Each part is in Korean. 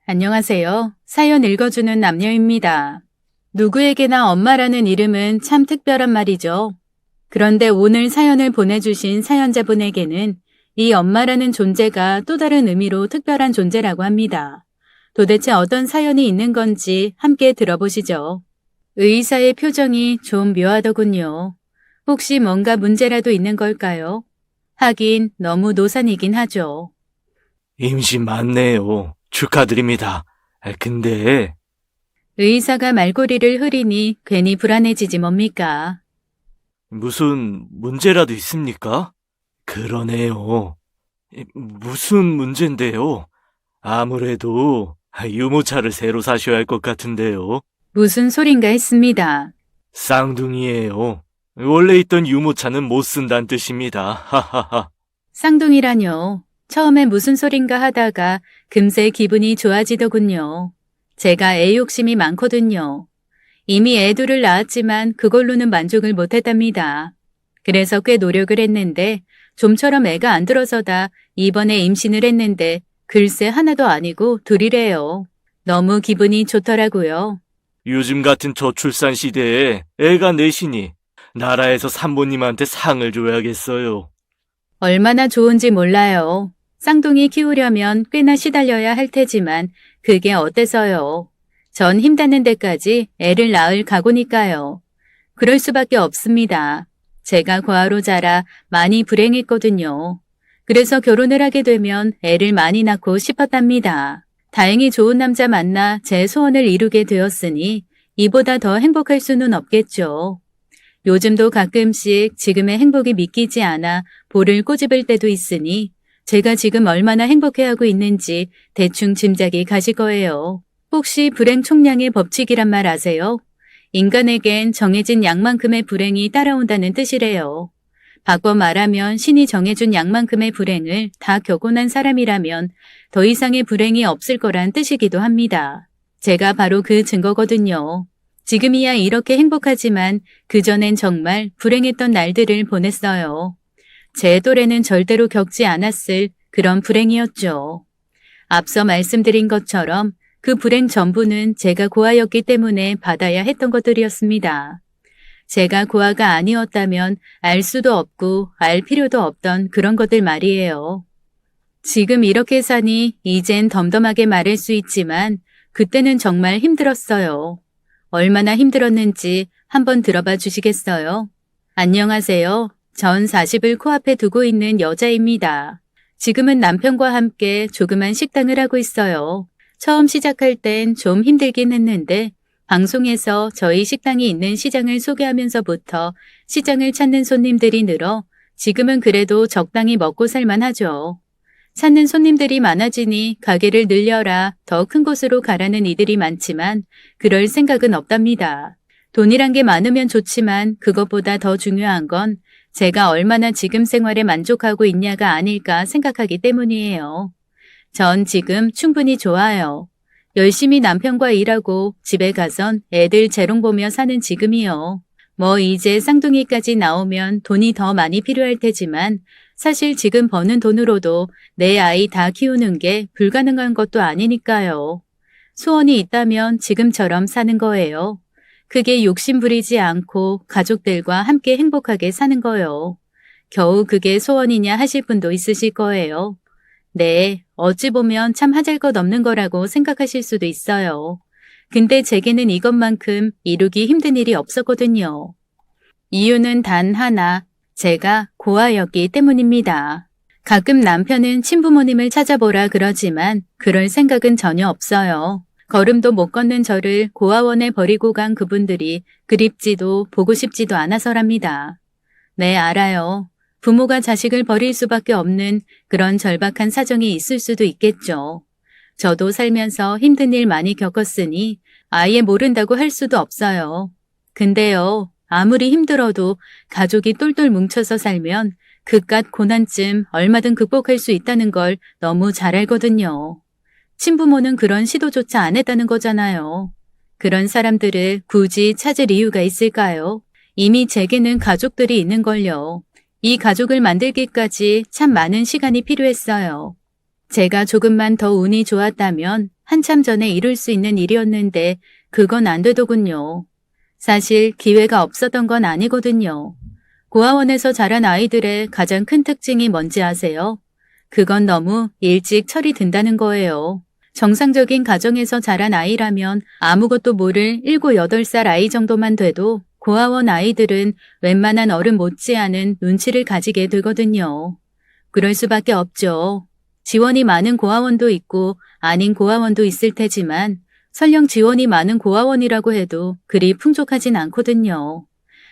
안녕하세요. 사연 읽어주는 남녀입니다. 누구에게나 엄마라는 이름은 참 특별한 말이죠. 그런데 오늘 사연을 보내주신 사연자분에게는 이 엄마라는 존재가 또 다른 의미로 특별한 존재라고 합니다. 도대체 어떤 사연이 있는 건지 함께 들어보시죠. 의사의 표정이 좀 묘하더군요. 혹시 뭔가 문제라도 있는 걸까요? 하긴 너무 노산이긴 하죠. 임신 맞네요. 축하드립니다. 근데 의사가 말꼬리를 흐리니 괜히 불안해지지 뭡니까? 무슨 문제라도 있습니까? 그러네요. 무슨 문제인데요? 아무래도 유모차를 새로 사셔야 할 것 같은데요. 무슨 소린가 했습니다. 쌍둥이에요. 원래 있던 유모차는 못 쓴다는 뜻입니다. 하하하. 쌍둥이라뇨. 처음에 무슨 소린가 하다가 금세 기분이 좋아지더군요. 제가 애 욕심이 많거든요. 이미 애 둘을 낳았지만 그걸로는 만족을 못했답니다. 그래서 꽤 노력을 했는데 좀처럼 애가 안 들어서다 이번에 임신을 했는데 글쎄 하나도 아니고 둘이래요. 너무 기분이 좋더라고요. 요즘 같은 저출산 시대에 애가 넷이니 나라에서 산모님한테 상을 줘야겠어요. 얼마나 좋은지 몰라요. 쌍둥이 키우려면 꽤나 시달려야 할 테지만 그게 어때서요. 전 힘닿는 데까지 애를 낳을 각오니까요. 그럴 수밖에 없습니다. 제가 고아로 자라 많이 불행했거든요. 그래서 결혼을 하게 되면 애를 많이 낳고 싶었답니다. 다행히 좋은 남자 만나 제 소원을 이루게 되었으니 이보다 더 행복할 수는 없겠죠. 요즘도 가끔씩 지금의 행복이 믿기지 않아 볼을 꼬집을 때도 있으니 제가 지금 얼마나 행복해하고 있는지 대충 짐작이 가실 거예요. 혹시 불행 총량의 법칙이란 말 아세요? 인간에겐 정해진 양만큼의 불행이 따라온다는 뜻이래요. 바꿔 말하면 신이 정해준 양만큼의 불행을 다 겪고 난 사람이라면 더 이상의 불행이 없을 거란 뜻이기도 합니다. 제가 바로 그 증거거든요. 지금이야 이렇게 행복하지만 그전엔 정말 불행했던 날들을 보냈어요. 제 또래는 절대로 겪지 않았을 그런 불행이었죠. 앞서 말씀드린 것처럼 그 불행 전부는 제가 고아였기 때문에 받아야 했던 것들이었습니다. 제가 고아가 아니었다면 알 수도 없고 알 필요도 없던 그런 것들 말이에요. 지금 이렇게 사니 이젠 덤덤하게 말할 수 있지만 그때는 정말 힘들었어요. 얼마나 힘들었는지 한번 들어봐 주시겠어요? 안녕하세요. 전 40을 코앞에 두고 있는 여자입니다. 지금은 남편과 함께 조그만 식당을 하고 있어요. 처음 시작할 땐 좀 힘들긴 했는데 방송에서 저희 식당이 있는 시장을 소개하면서부터 시장을 찾는 손님들이 늘어 지금은 그래도 적당히 먹고 살만하죠. 찾는 손님들이 많아지니 가게를 늘려라, 더 큰 곳으로 가라는 이들이 많지만 그럴 생각은 없답니다. 돈이란 게 많으면 좋지만 그것보다 더 중요한 건 제가 얼마나 지금 생활에 만족하고 있냐가 아닐까 생각하기 때문이에요. 전 지금 충분히 좋아요. 열심히 남편과 일하고 집에 가선 애들 재롱 보며 사는 지금이요. 뭐 이제 쌍둥이까지 나오면 돈이 더 많이 필요할 테지만 사실 지금 버는 돈으로도 내 아이 다 키우는 게 불가능한 것도 아니니까요. 소원이 있다면 지금처럼 사는 거예요. 크게 욕심 부리지 않고 가족들과 함께 행복하게 사는 거요. 겨우 그게 소원이냐 하실 분도 있으실 거예요. 네, 어찌 보면 참 하잘 것 없는 거라고 생각하실 수도 있어요. 근데 제게는 이것만큼 이루기 힘든 일이 없었거든요. 이유는 단 하나, 제가 고아였기 때문입니다. 가끔 남편은 친부모님을 찾아보라 그러지만 그럴 생각은 전혀 없어요. 걸음도 못 걷는 저를 고아원에 버리고 간 그분들이 그립지도 보고 싶지도 않아서랍니다. 네, 알아요. 부모가 자식을 버릴 수밖에 없는 그런 절박한 사정이 있을 수도 있겠죠. 저도 살면서 힘든 일 많이 겪었으니 아예 모른다고 할 수도 없어요. 근데요, 아무리 힘들어도 가족이 똘똘 뭉쳐서 살면 그깟 고난쯤 얼마든 극복할 수 있다는 걸 너무 잘 알거든요. 친부모는 그런 시도조차 안 했다는 거잖아요. 그런 사람들을 굳이 찾을 이유가 있을까요? 이미 제게는 가족들이 있는걸요. 이 가족을 만들기까지 참 많은 시간이 필요했어요. 제가 조금만 더 운이 좋았다면 한참 전에 이룰 수 있는 일이었는데 그건 안 되더군요. 사실 기회가 없었던 건 아니거든요. 고아원에서 자란 아이들의 가장 큰 특징이 뭔지 아세요? 그건 너무 일찍 철이 든다는 거예요. 정상적인 가정에서 자란 아이라면 아무것도 모를 7, 8살 아이 정도만 돼도 고아원 아이들은 웬만한 어른 못지않은 눈치를 가지게 되거든요. 그럴 수밖에 없죠. 지원이 많은 고아원도 있고 아닌 고아원도 있을 테지만 설령 지원이 많은 고아원이라고 해도 그리 풍족하진 않거든요.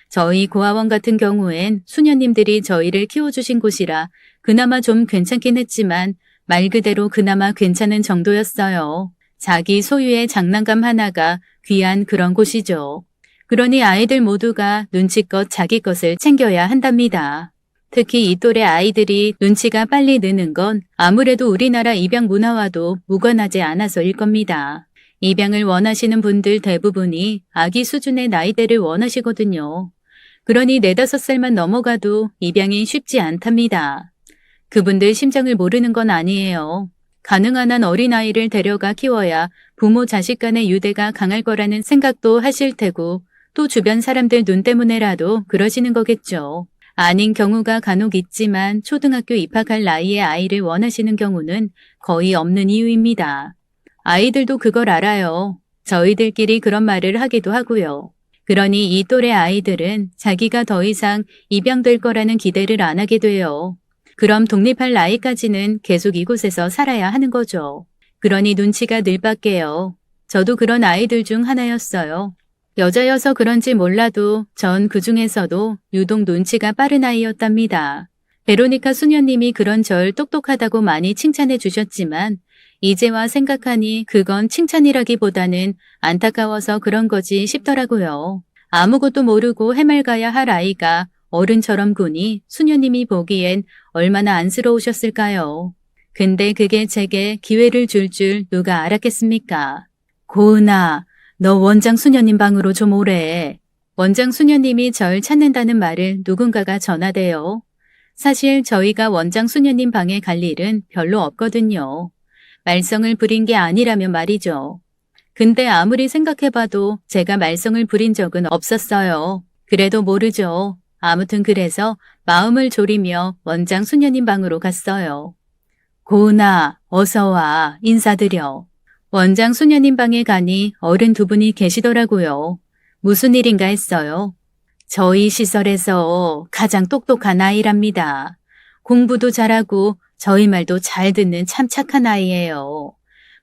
저희 고아원 같은 경우엔 수녀님들이 저희를 키워주신 곳이라 그나마 좀 괜찮긴 했지만 말 그대로 그나마 괜찮은 정도였어요. 자기 소유의 장난감 하나가 귀한 그런 곳이죠. 그러니 아이들 모두가 눈치껏 자기 것을 챙겨야 한답니다. 특히 이 또래 아이들이 눈치가 빨리 느는 건 아무래도 우리나라 입양 문화와도 무관하지 않아서일 겁니다. 입양을 원하시는 분들 대부분이 아기 수준의 나이대를 원하시거든요. 그러니 4, 5살만 넘어가도 입양이 쉽지 않답니다. 그분들 심정을 모르는 건 아니에요. 가능한 한 어린아이를 데려가 키워야 부모 자식 간의 유대가 강할 거라는 생각도 하실 테고 또 주변 사람들 눈 때문에라도 그러시는 거겠죠. 아닌 경우가 간혹 있지만 초등학교 입학할 나이의 아이를 원하시는 경우는 거의 없는 이유입니다. 아이들도 그걸 알아요. 저희들끼리 그런 말을 하기도 하고요. 그러니 이 또래 아이들은 자기가 더 이상 입양될 거라는 기대를 안 하게 돼요. 그럼 독립할 나이까지는 계속 이곳에서 살아야 하는 거죠. 그러니 눈치가 늘 밖에요. 저도 그런 아이들 중 하나였어요. 여자여서 그런지 몰라도 전 그중에서도 유독 눈치가 빠른 아이였답니다. 베로니카 수녀님이 그런 절 똑똑하다고 많이 칭찬해 주셨지만 이제와 생각하니 그건 칭찬이라기보다는 안타까워서 그런 거지 싶더라고요. 아무것도 모르고 해맑아야 할 아이가 어른처럼 구니 수녀님이 보기엔 얼마나 안쓰러우셨을까요. 근데 그게 제게 기회를 줄 누가 알았겠습니까? 고은아, 너 원장 수녀님 방으로 좀 오래. 원장 수녀님이 절 찾는다는 말을 누군가가 전하대요. 사실 저희가 원장 수녀님 방에 갈 일은 별로 없거든요. 말썽을 부린 게 아니라면 말이죠. 근데 아무리 생각해봐도 제가 말썽을 부린 적은 없었어요. 그래도 모르죠. 아무튼 그래서 마음을 졸이며 원장 수녀님 방으로 갔어요. 고은아, 어서 와. 인사드려. 원장 수녀님 방에 가니 어른 2분이 계시더라고요. 무슨 일인가 했어요. 저희 시설에서 가장 똑똑한 아이랍니다. 공부도 잘하고 저희 말도 잘 듣는 참 착한 아이예요.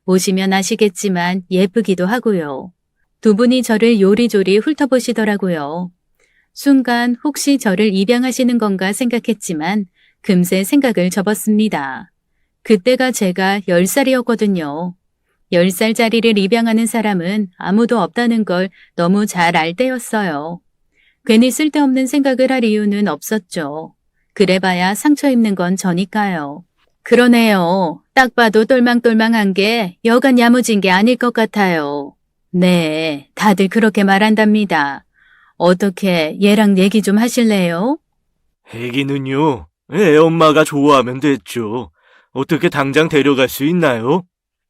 보시면 아시겠지만 예쁘기도 하고요. 2분이 저를 요리조리 훑어보시더라고요. 순간 혹시 저를 입양하시는 건가 생각했지만 금세 생각을 접었습니다. 그때가 제가 10살이었거든요. 10살짜리를 입양하는 사람은 아무도 없다는 걸 너무 잘 알 때였어요. 괜히 쓸데없는 생각을 할 이유는 없었죠. 그래봐야 상처 입는 건 저니까요. 그러네요. 딱 봐도 똘망똘망한 게 여간 야무진 게 아닐 것 같아요. 네, 다들 그렇게 말한답니다. 어떻게 얘랑 얘기 좀 하실래요? 애기는요, 애 엄마가 좋아하면 됐죠. 어떻게 당장 데려갈 수 있나요?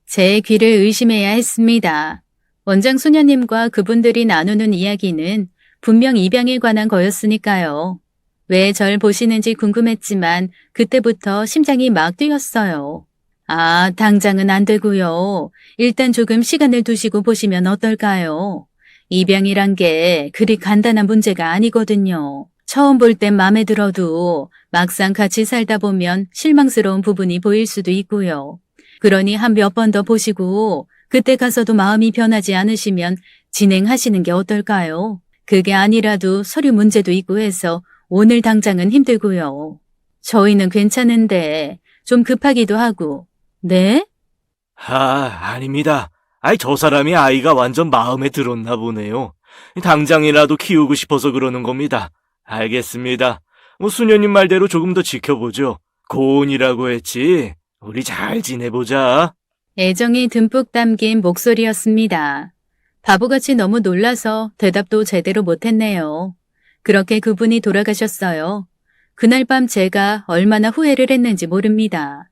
제 귀를 의심해야 했습니다. 원장 수녀님과 그분들이 나누는 이야기는 분명 입양에 관한 거였으니까요. 왜 절 보시는지 궁금했지만 그때부터 심장이 막 뛰었어요. 아, 당장은 안 되고요. 일단 조금 시간을 두시고 보시면 어떨까요? 입양이란 게 그리 간단한 문제가 아니거든요. 처음 볼 땐 마음에 들어도 막상 같이 살다 보면 실망스러운 부분이 보일 수도 있고요. 그러니 한 몇 번 더 보시고 그때 가서도 마음이 변하지 않으시면 진행하시는 게 어떨까요? 그게 아니라도 서류 문제도 있고 해서 오늘 당장은 힘들고요. 저희는 괜찮은데 좀 급하기도 하고. 네? 아닙니다. 저 사람이 아이가 완전 마음에 들었나 보네요. 당장이라도 키우고 싶어서 그러는 겁니다. 알겠습니다. 수녀님 말대로 조금 더 지켜보죠. 고은이라고 했지. 우리 잘 지내보자. 애정이 듬뿍 담긴 목소리였습니다. 바보같이 너무 놀라서 대답도 제대로 못했네요. 그렇게 그분이 돌아가셨어요. 그날 밤 제가 얼마나 후회를 했는지 모릅니다.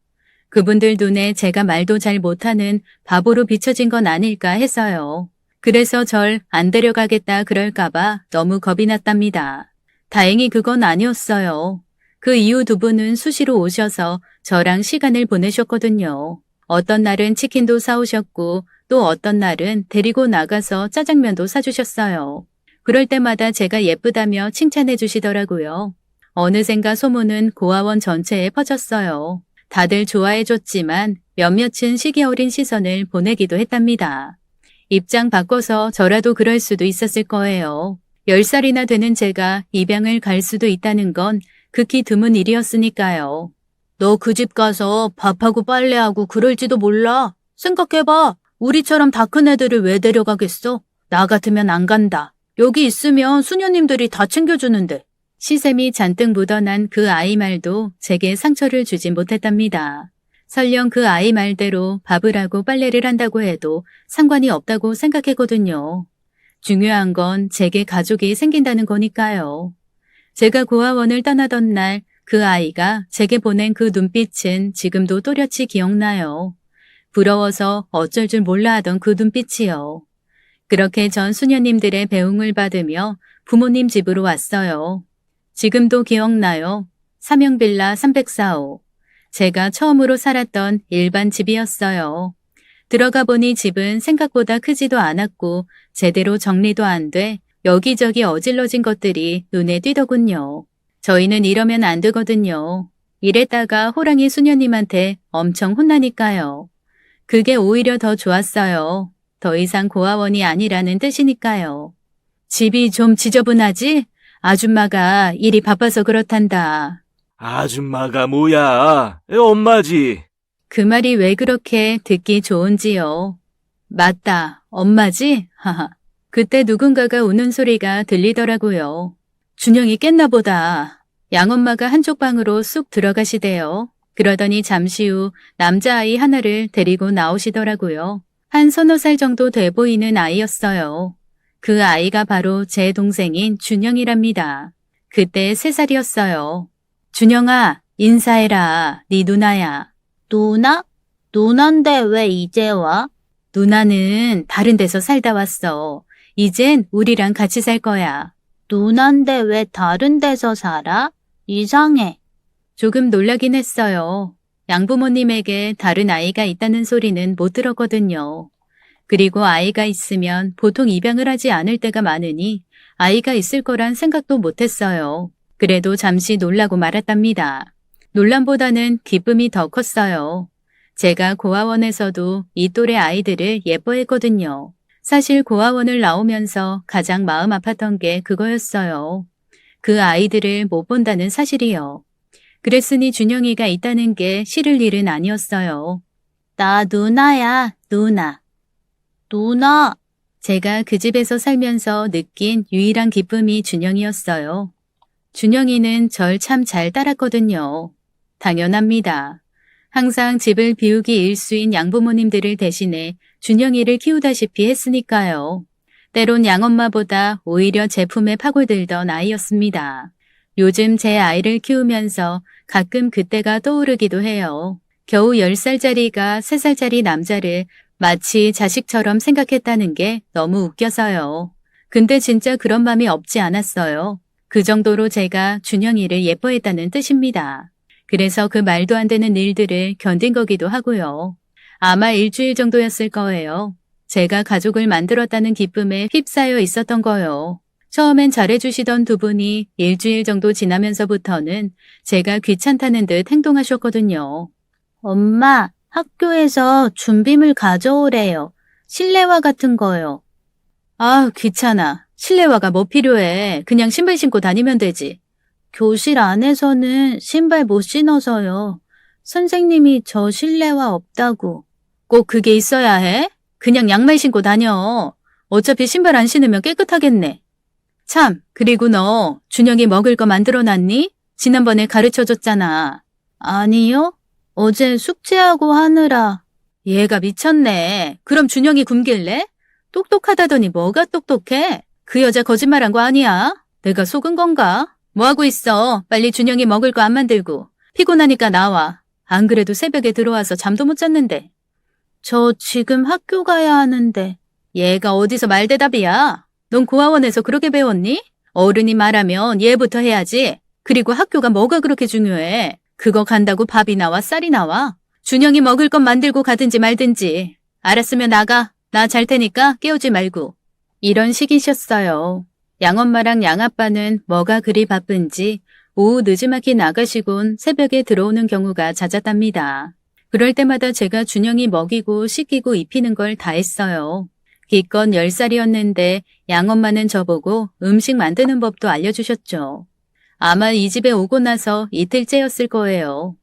그분들 눈에 제가 말도 잘 못하는 바보로 비춰진 건 아닐까 해서요. 그래서 절 안 데려가겠다 그럴까봐 너무 겁이 났답니다. 다행히 그건 아니었어요. 그 이후 두 분은 수시로 오셔서 저랑 시간을 보내셨거든요. 어떤 날은 치킨도 사오셨고 또 어떤 날은 데리고 나가서 짜장면도 사주셨어요. 그럴 때마다 제가 예쁘다며 칭찬해 주시더라고요. 어느샌가 소문은 고아원 전체에 퍼졌어요. 다들 좋아해줬지만 몇몇은 시기 어린 시선을 보내기도 했답니다. 입장 바꿔서 저라도 그럴 수도 있었을 거예요. 10살이나 되는 제가 입양을 갈 수도 있다는 건 극히 드문 일이었으니까요. 너 그 집 가서 밥하고 빨래하고 그럴지도 몰라. 생각해봐. 우리처럼 다 큰 애들을 왜 데려가겠어? 나 같으면 안 간다. 여기 있으면 수녀님들이 다 챙겨주는데. 시샘이 잔뜩 묻어난 그 아이 말도 제게 상처를 주진 못했답니다. 설령 그 아이 말대로 밥을 하고 빨래를 한다고 해도 상관이 없다고 생각했거든요. 중요한 건 제게 가족이 생긴다는 거니까요. 제가 고아원을 떠나던 날 그 아이가 제게 보낸 그 눈빛은 지금도 또렷이 기억나요. 부러워서 어쩔 줄 몰라 하던 그 눈빛이요. 그렇게 전 수녀님들의 배웅을 받으며 부모님 집으로 왔어요. 지금도 기억나요. 삼형빌라 304호. 제가 처음으로 살았던 일반 집이었어요. 들어가 보니 집은 생각보다 크지도 않았고 제대로 정리도 안 돼 여기저기 어질러진 것들이 눈에 띄더군요. 저희는 이러면 안 되거든요. 이랬다가 호랑이 수녀님한테 엄청 혼나니까요. 그게 오히려 더 좋았어요. 더 이상 고아원이 아니라는 뜻이니까요. 집이 좀 지저분하지? 아줌마가 일이 바빠서 그렇단다. 아줌마가 뭐야? 엄마지. 그 말이 왜 그렇게 듣기 좋은지요. 맞다, 엄마지? 하하. 그때 누군가가 우는 소리가 들리더라고요. 준영이 깼나 보다. 양엄마가 한쪽 방으로 쑥 들어가시대요. 그러더니 잠시 후 남자아이 하나를 데리고 나오시더라고요. 한 서너 살 정도 돼 보이는 아이였어요. 그 아이가 바로 제 동생인 준영이랍니다. 그때 3살이었어요. 준영아, 인사해라. 네 누나야. 누나? 누난데 왜 이제 와? 누나는 다른 데서 살다 왔어. 이젠 우리랑 같이 살 거야. 누난데 왜 다른 데서 살아? 이상해. 조금 놀라긴 했어요. 양부모님에게 다른 아이가 있다는 소리는 못 들었거든요. 그리고 아이가 있으면 보통 입양을 하지 않을 때가 많으니 아이가 있을 거란 생각도 못했어요. 그래도 잠시 놀라고 말았답니다. 놀람보다는 기쁨이 더 컸어요. 제가 고아원에서도 이 또래 아이들을 예뻐했거든요. 사실 고아원을 나오면서 가장 마음 아팠던 게 그거였어요. 그 아이들을 못 본다는 사실이요. 그랬으니 준영이가 있다는 게 싫을 일은 아니었어요. 나 누나야, 누나. 누나. 제가 그 집에서 살면서 느낀 유일한 기쁨이 준영이었어요. 준영이는 절 참 잘 따랐거든요. 당연합니다. 항상 집을 비우기 일수인 양부모님들을 대신해 준영이를 키우다시피 했으니까요. 때론 양엄마보다 오히려 제 품에 파고들던 아이였습니다. 요즘 제 아이를 키우면서 가끔 그때가 떠오르기도 해요. 겨우 10살짜리가 3살짜리 남자를 마치 자식처럼 생각했다는 게 너무 웃겨서요. 근데 진짜 그런 맘이 없지 않았어요. 그 정도로 제가 준영이를 예뻐했다는 뜻입니다. 그래서 그 말도 안 되는 일들을 견딘 거기도 하고요. 아마 일주일 정도였을 거예요. 제가 가족을 만들었다는 기쁨에 휩싸여 있었던 거요. 처음엔 잘해주시던 두 분이 일주일 정도 지나면서부터는 제가 귀찮다는 듯 행동하셨거든요. 엄마, 학교에서 준비물 가져오래요. 실내화 같은 거요. 아, 귀찮아. 실내화가 뭐 필요해. 그냥 신발 신고 다니면 되지. 교실 안에서는 신발 못 신어서요. 선생님이 저 실내화 없다고. 꼭 그게 있어야 해? 그냥 양말 신고 다녀. 어차피 신발 안 신으면 깨끗하겠네. 참, 그리고 너 준영이 먹을 거 만들어놨니? 지난번에 가르쳐줬잖아. 아니요. 어제 숙제하고 하느라. 얘가 미쳤네. 그럼 준영이 굶길래? 똑똑하다더니 뭐가 똑똑해? 그 여자 거짓말한 거 아니야? 내가 속은 건가? 뭐하고 있어? 빨리 준영이 먹을 거 안 만들고. 피곤하니까 나와. 안 그래도 새벽에 들어와서 잠도 못 잤는데. 저 지금 학교 가야 하는데. 얘가 어디서 말대답이야? 넌 고아원에서 그렇게 배웠니? 어른이 말하면 얘부터 해야지. 그리고 학교가 뭐가 그렇게 중요해? 그거 간다고 밥이 나와 쌀이 나와? 준영이 먹을 것 만들고 가든지 말든지. 알았으면 나가. 나 잘 테니까 깨우지 말고. 이런 식이셨어요. 양엄마랑 양아빠는 뭐가 그리 바쁜지 오후 늦지막히 나가시곤 새벽에 들어오는 경우가 잦았답니다. 그럴 때마다 제가 준영이 먹이고 씻기고 입히는 걸 다 했어요. 기껏 10살이었는데 양엄마는 저보고 음식 만드는 법도 알려주셨죠. 아마 이 집에 오고 나서 이틀째였을 거예요.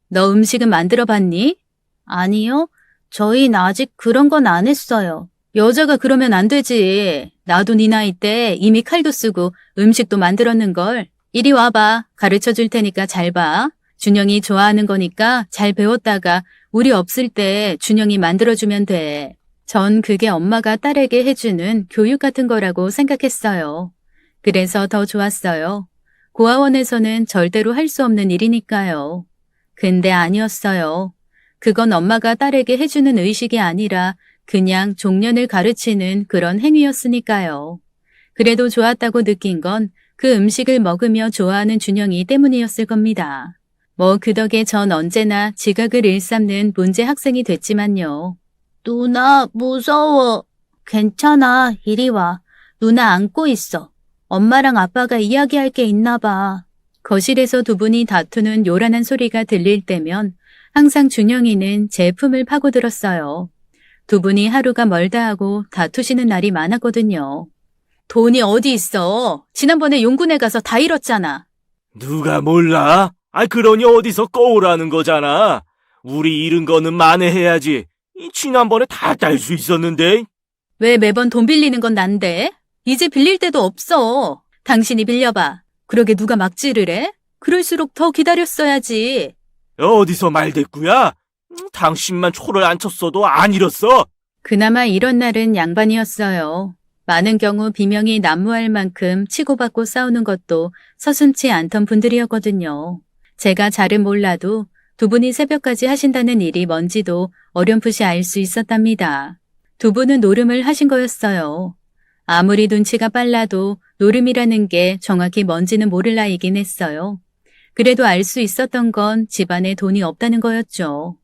너 음식은 만들어 봤니? 아니요. 저희는 아직 그런 건 안 했어요. 여자가 그러면 안 되지. 나도 네 나이 때 이미 칼도 쓰고 음식도 만들었는걸. 이리 와봐. 가르쳐 줄 테니까 잘 봐. 준영이 좋아하는 거니까 잘 배웠다가 우리 없을 때 준영이 만들어주면 돼. 전 그게 엄마가 딸에게 해주는 교육 같은 거라고 생각했어요. 그래서 더 좋았어요. 고아원에서는 절대로 할 수 없는 일이니까요. 근데 아니었어요. 그건 엄마가 딸에게 해주는 의식이 아니라 그냥 종년을 가르치는 그런 행위였으니까요. 그래도 좋았다고 느낀 건 그 음식을 먹으며 좋아하는 준영이 때문이었을 겁니다. 뭐 그 덕에 전 언제나 지각을 일삼는 문제 학생이 됐지만요. 누나 무서워. 괜찮아. 이리 와. 누나 안고 있어. 엄마랑 아빠가 이야기할 게 있나 봐. 거실에서 두 분이 다투는 요란한 소리가 들릴 때면 항상 준영이는 제 품을 파고들었어요. 두 분이 하루가 멀다 하고 다투시는 날이 많았거든요. 돈이 어디 있어? 지난번에 용군에 가서 다 잃었잖아. 누가 몰라? 그러니 어디서 꺼오라는 거잖아. 우리 잃은 거는 만회해야지. 지난번에 다 딸 수 있었는데. 왜 매번 돈 빌리는 건 난데? 이제 빌릴 데도 없어. 당신이 빌려봐. 그러게 누가 막지를 해? 그럴수록 더 기다렸어야지. 어디서 말대꾸야? 당신만 초를 안 쳤어도 안 잃었어. 그나마 이런 날은 양반이었어요. 많은 경우 비명이 난무할 만큼 치고받고 싸우는 것도 서슴지 않던 분들이었거든요. 제가 잘은 몰라도 두 분이 새벽까지 하신다는 일이 뭔지도 어렴풋이 알 수 있었답니다. 두 분은 노름을 하신 거였어요. 아무리 눈치가 빨라도 노름이라는 게 정확히 뭔지는 모를 나이긴 했어요. 그래도 알 수 있었던 건 집안에 돈이 없다는 거였죠.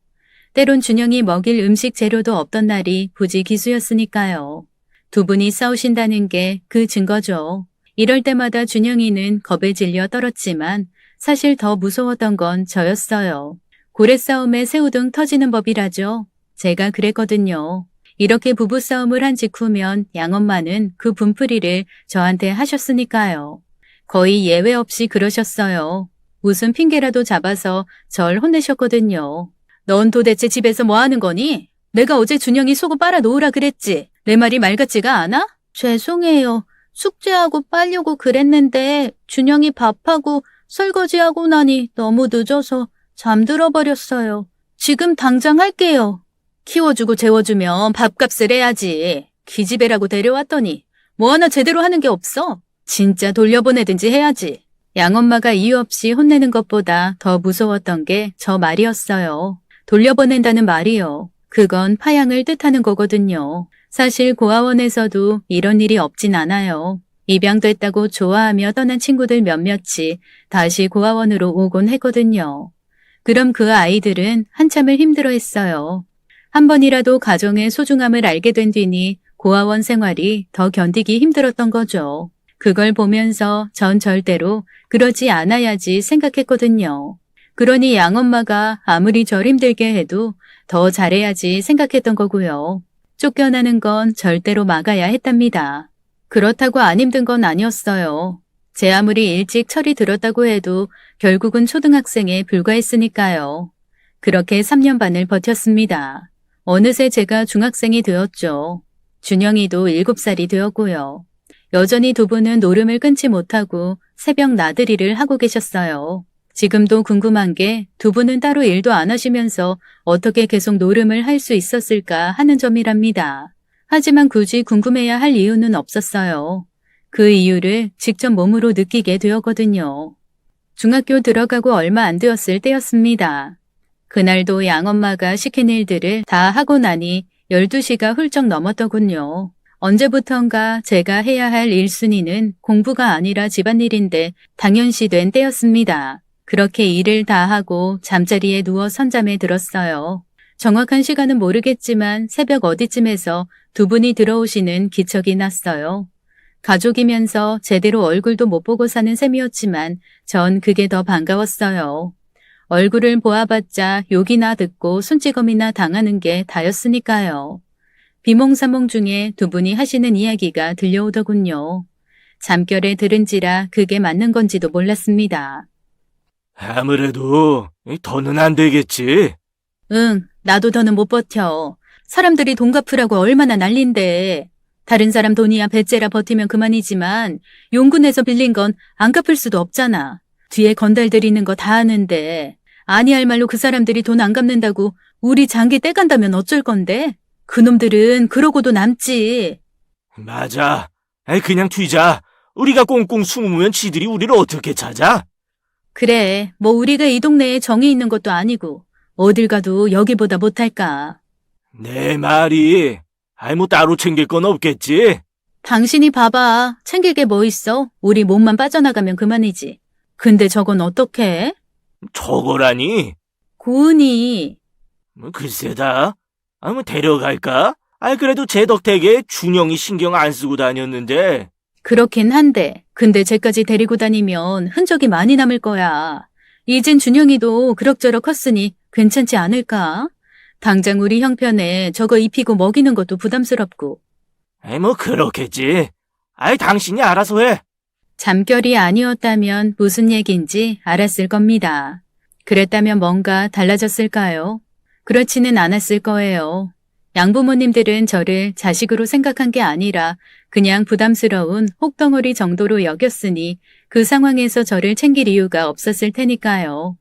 때론 준영이 먹일 음식 재료도 없던 날이 부지기수였으니까요. 두 분이 싸우신다는 게 그 증거죠. 이럴 때마다 준영이는 겁에 질려 떨었지만 사실 더 무서웠던 건 저였어요. 고래 싸움에 새우등 터지는 법이라죠. 제가 그랬거든요. 이렇게 부부싸움을 한 직후면 양엄마는 그 분풀이를 저한테 하셨으니까요. 거의 예외 없이 그러셨어요. 무슨 핑계라도 잡아서 절 혼내셨거든요. 넌 도대체 집에서 뭐 하는 거니? 내가 어제 준영이 속옷 빨아 놓으라 그랬지. 내 말이 말 같지가 않아? 죄송해요. 숙제하고 빨려고 그랬는데 준영이 밥하고 설거지하고 나니 너무 늦어서 잠들어 버렸어요. 지금 당장 할게요. 키워주고 재워주면 밥값을 해야지. 기집애라고 데려왔더니 뭐 하나 제대로 하는 게 없어. 진짜 돌려보내든지 해야지. 양엄마가 이유 없이 혼내는 것보다 더 무서웠던 게 저 말이었어요. 돌려보낸다는 말이요. 그건 파양을 뜻하는 거거든요. 사실 고아원에서도 이런 일이 없진 않아요. 입양됐다고 좋아하며 떠난 친구들 몇몇이 다시 고아원으로 오곤 했거든요. 그럼 그 아이들은 한참을 힘들어했어요. 한 번이라도 가정의 소중함을 알게 된 뒤니 고아원 생활이 더 견디기 힘들었던 거죠. 그걸 보면서 전 절대로 그러지 않아야지 생각했거든요. 그러니 양엄마가 아무리 절 힘들게 해도 더 잘해야지 생각했던 거고요. 쫓겨나는 건 절대로 막아야 했답니다. 그렇다고 안 힘든 건 아니었어요. 제 아무리 일찍 철이 들었다고 해도 결국은 초등학생에 불과했으니까요. 그렇게 3년 반을 버텼습니다. 어느새 제가 중학생이 되었죠. 준영이도 7살이 되었고요. 여전히 두 분은 노름을 끊지 못하고 새벽 나들이를 하고 계셨어요. 지금도 궁금한 게 두 분은 따로 일도 안 하시면서 어떻게 계속 노름을 할 수 있었을까 하는 점이랍니다. 하지만 굳이 궁금해야 할 이유는 없었어요. 그 이유를 직접 몸으로 느끼게 되었거든요. 중학교 들어가고 얼마 안 되었을 때였습니다. 그날도 양엄마가 시킨 일들을 다 하고 나니 12시가 훌쩍 넘었더군요. 언제부턴가 제가 해야 할 1순위는 공부가 아니라 집안일인데 당연시 된 때였습니다. 그렇게 일을 다 하고 잠자리에 누워 선잠에 들었어요. 정확한 시간은 모르겠지만 새벽 어디쯤에서 두 분이 들어오시는 기척이 났어요. 가족이면서 제대로 얼굴도 못 보고 사는 셈이었지만 전 그게 더 반가웠어요. 얼굴을 보아봤자 욕이나 듣고 손찌검이나 당하는 게 다였으니까요. 비몽사몽 중에 두 분이 하시는 이야기가 들려오더군요. 잠결에 들은지라 그게 맞는 건지도 몰랐습니다. 아무래도 더는 안 되겠지. 응, 나도 더는 못 버텨. 사람들이 돈 갚으라고 얼마나 난린데. 다른 사람 돈이야 배째라 버티면 그만이지만 용군에서 빌린 건 안 갚을 수도 없잖아. 뒤에 건달들이는 거 다 아는데 아니할 말로 그 사람들이 돈 안 갚는다고 우리 장기 떼간다면 어쩔 건데? 그놈들은 그러고도 남지. 맞아. 그냥 튀자. 우리가 꽁꽁 숨으면 지들이 우리를 어떻게 찾아? 그래, 뭐 우리가 이 동네에 정이 있는 것도 아니고 어딜 가도 여기보다 못할까. 내 말이. 뭐 따로 챙길 건 없겠지? 당신이 봐봐. 챙길 게 뭐 있어? 우리 몸만 빠져나가면 그만이지. 근데 저건 어떡해? 저거라니? 고은이. 글쎄다. 데려갈까? 그래도 제 덕택에 준영이 신경 안 쓰고 다녔는데. 그렇긴 한데, 근데 쟤까지 데리고 다니면 흔적이 많이 남을 거야. 이젠 준영이도 그럭저럭 컸으니 괜찮지 않을까? 당장 우리 형편에 저거 입히고 먹이는 것도 부담스럽고. 뭐 그렇겠지. 당신이 알아서 해. 잠결이 아니었다면 무슨 얘기인지 알았을 겁니다. 그랬다면 뭔가 달라졌을까요? 그렇지는 않았을 거예요. 양부모님들은 저를 자식으로 생각한 게 아니라 그냥 부담스러운 혹덩어리 정도로 여겼으니 그 상황에서 저를 챙길 이유가 없었을 테니까요.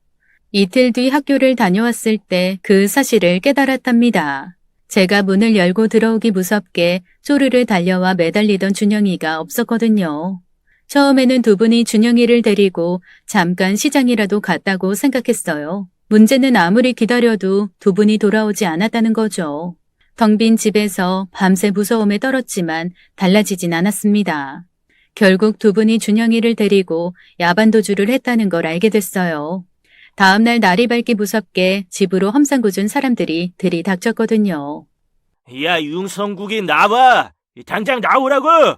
이틀 뒤 학교를 다녀왔을 때 그 사실을 깨달았답니다. 제가 문을 열고 들어오기 무섭게 쪼르르 달려와 매달리던 준영이가 없었거든요. 처음에는 두 분이 준영이를 데리고 잠깐 시장이라도 갔다고 생각했어요. 문제는 아무리 기다려도 두 분이 돌아오지 않았다는 거죠. 텅 빈 집에서 밤새 무서움에 떨었지만 달라지진 않았습니다. 결국 두 분이 준영이를 데리고 야반도주를 했다는 걸 알게 됐어요. 다음날 날이 밝기 무섭게 집으로 험상궂은 사람들이 들이닥쳤거든요. 야, 융성국이 나와! 당장 나오라고!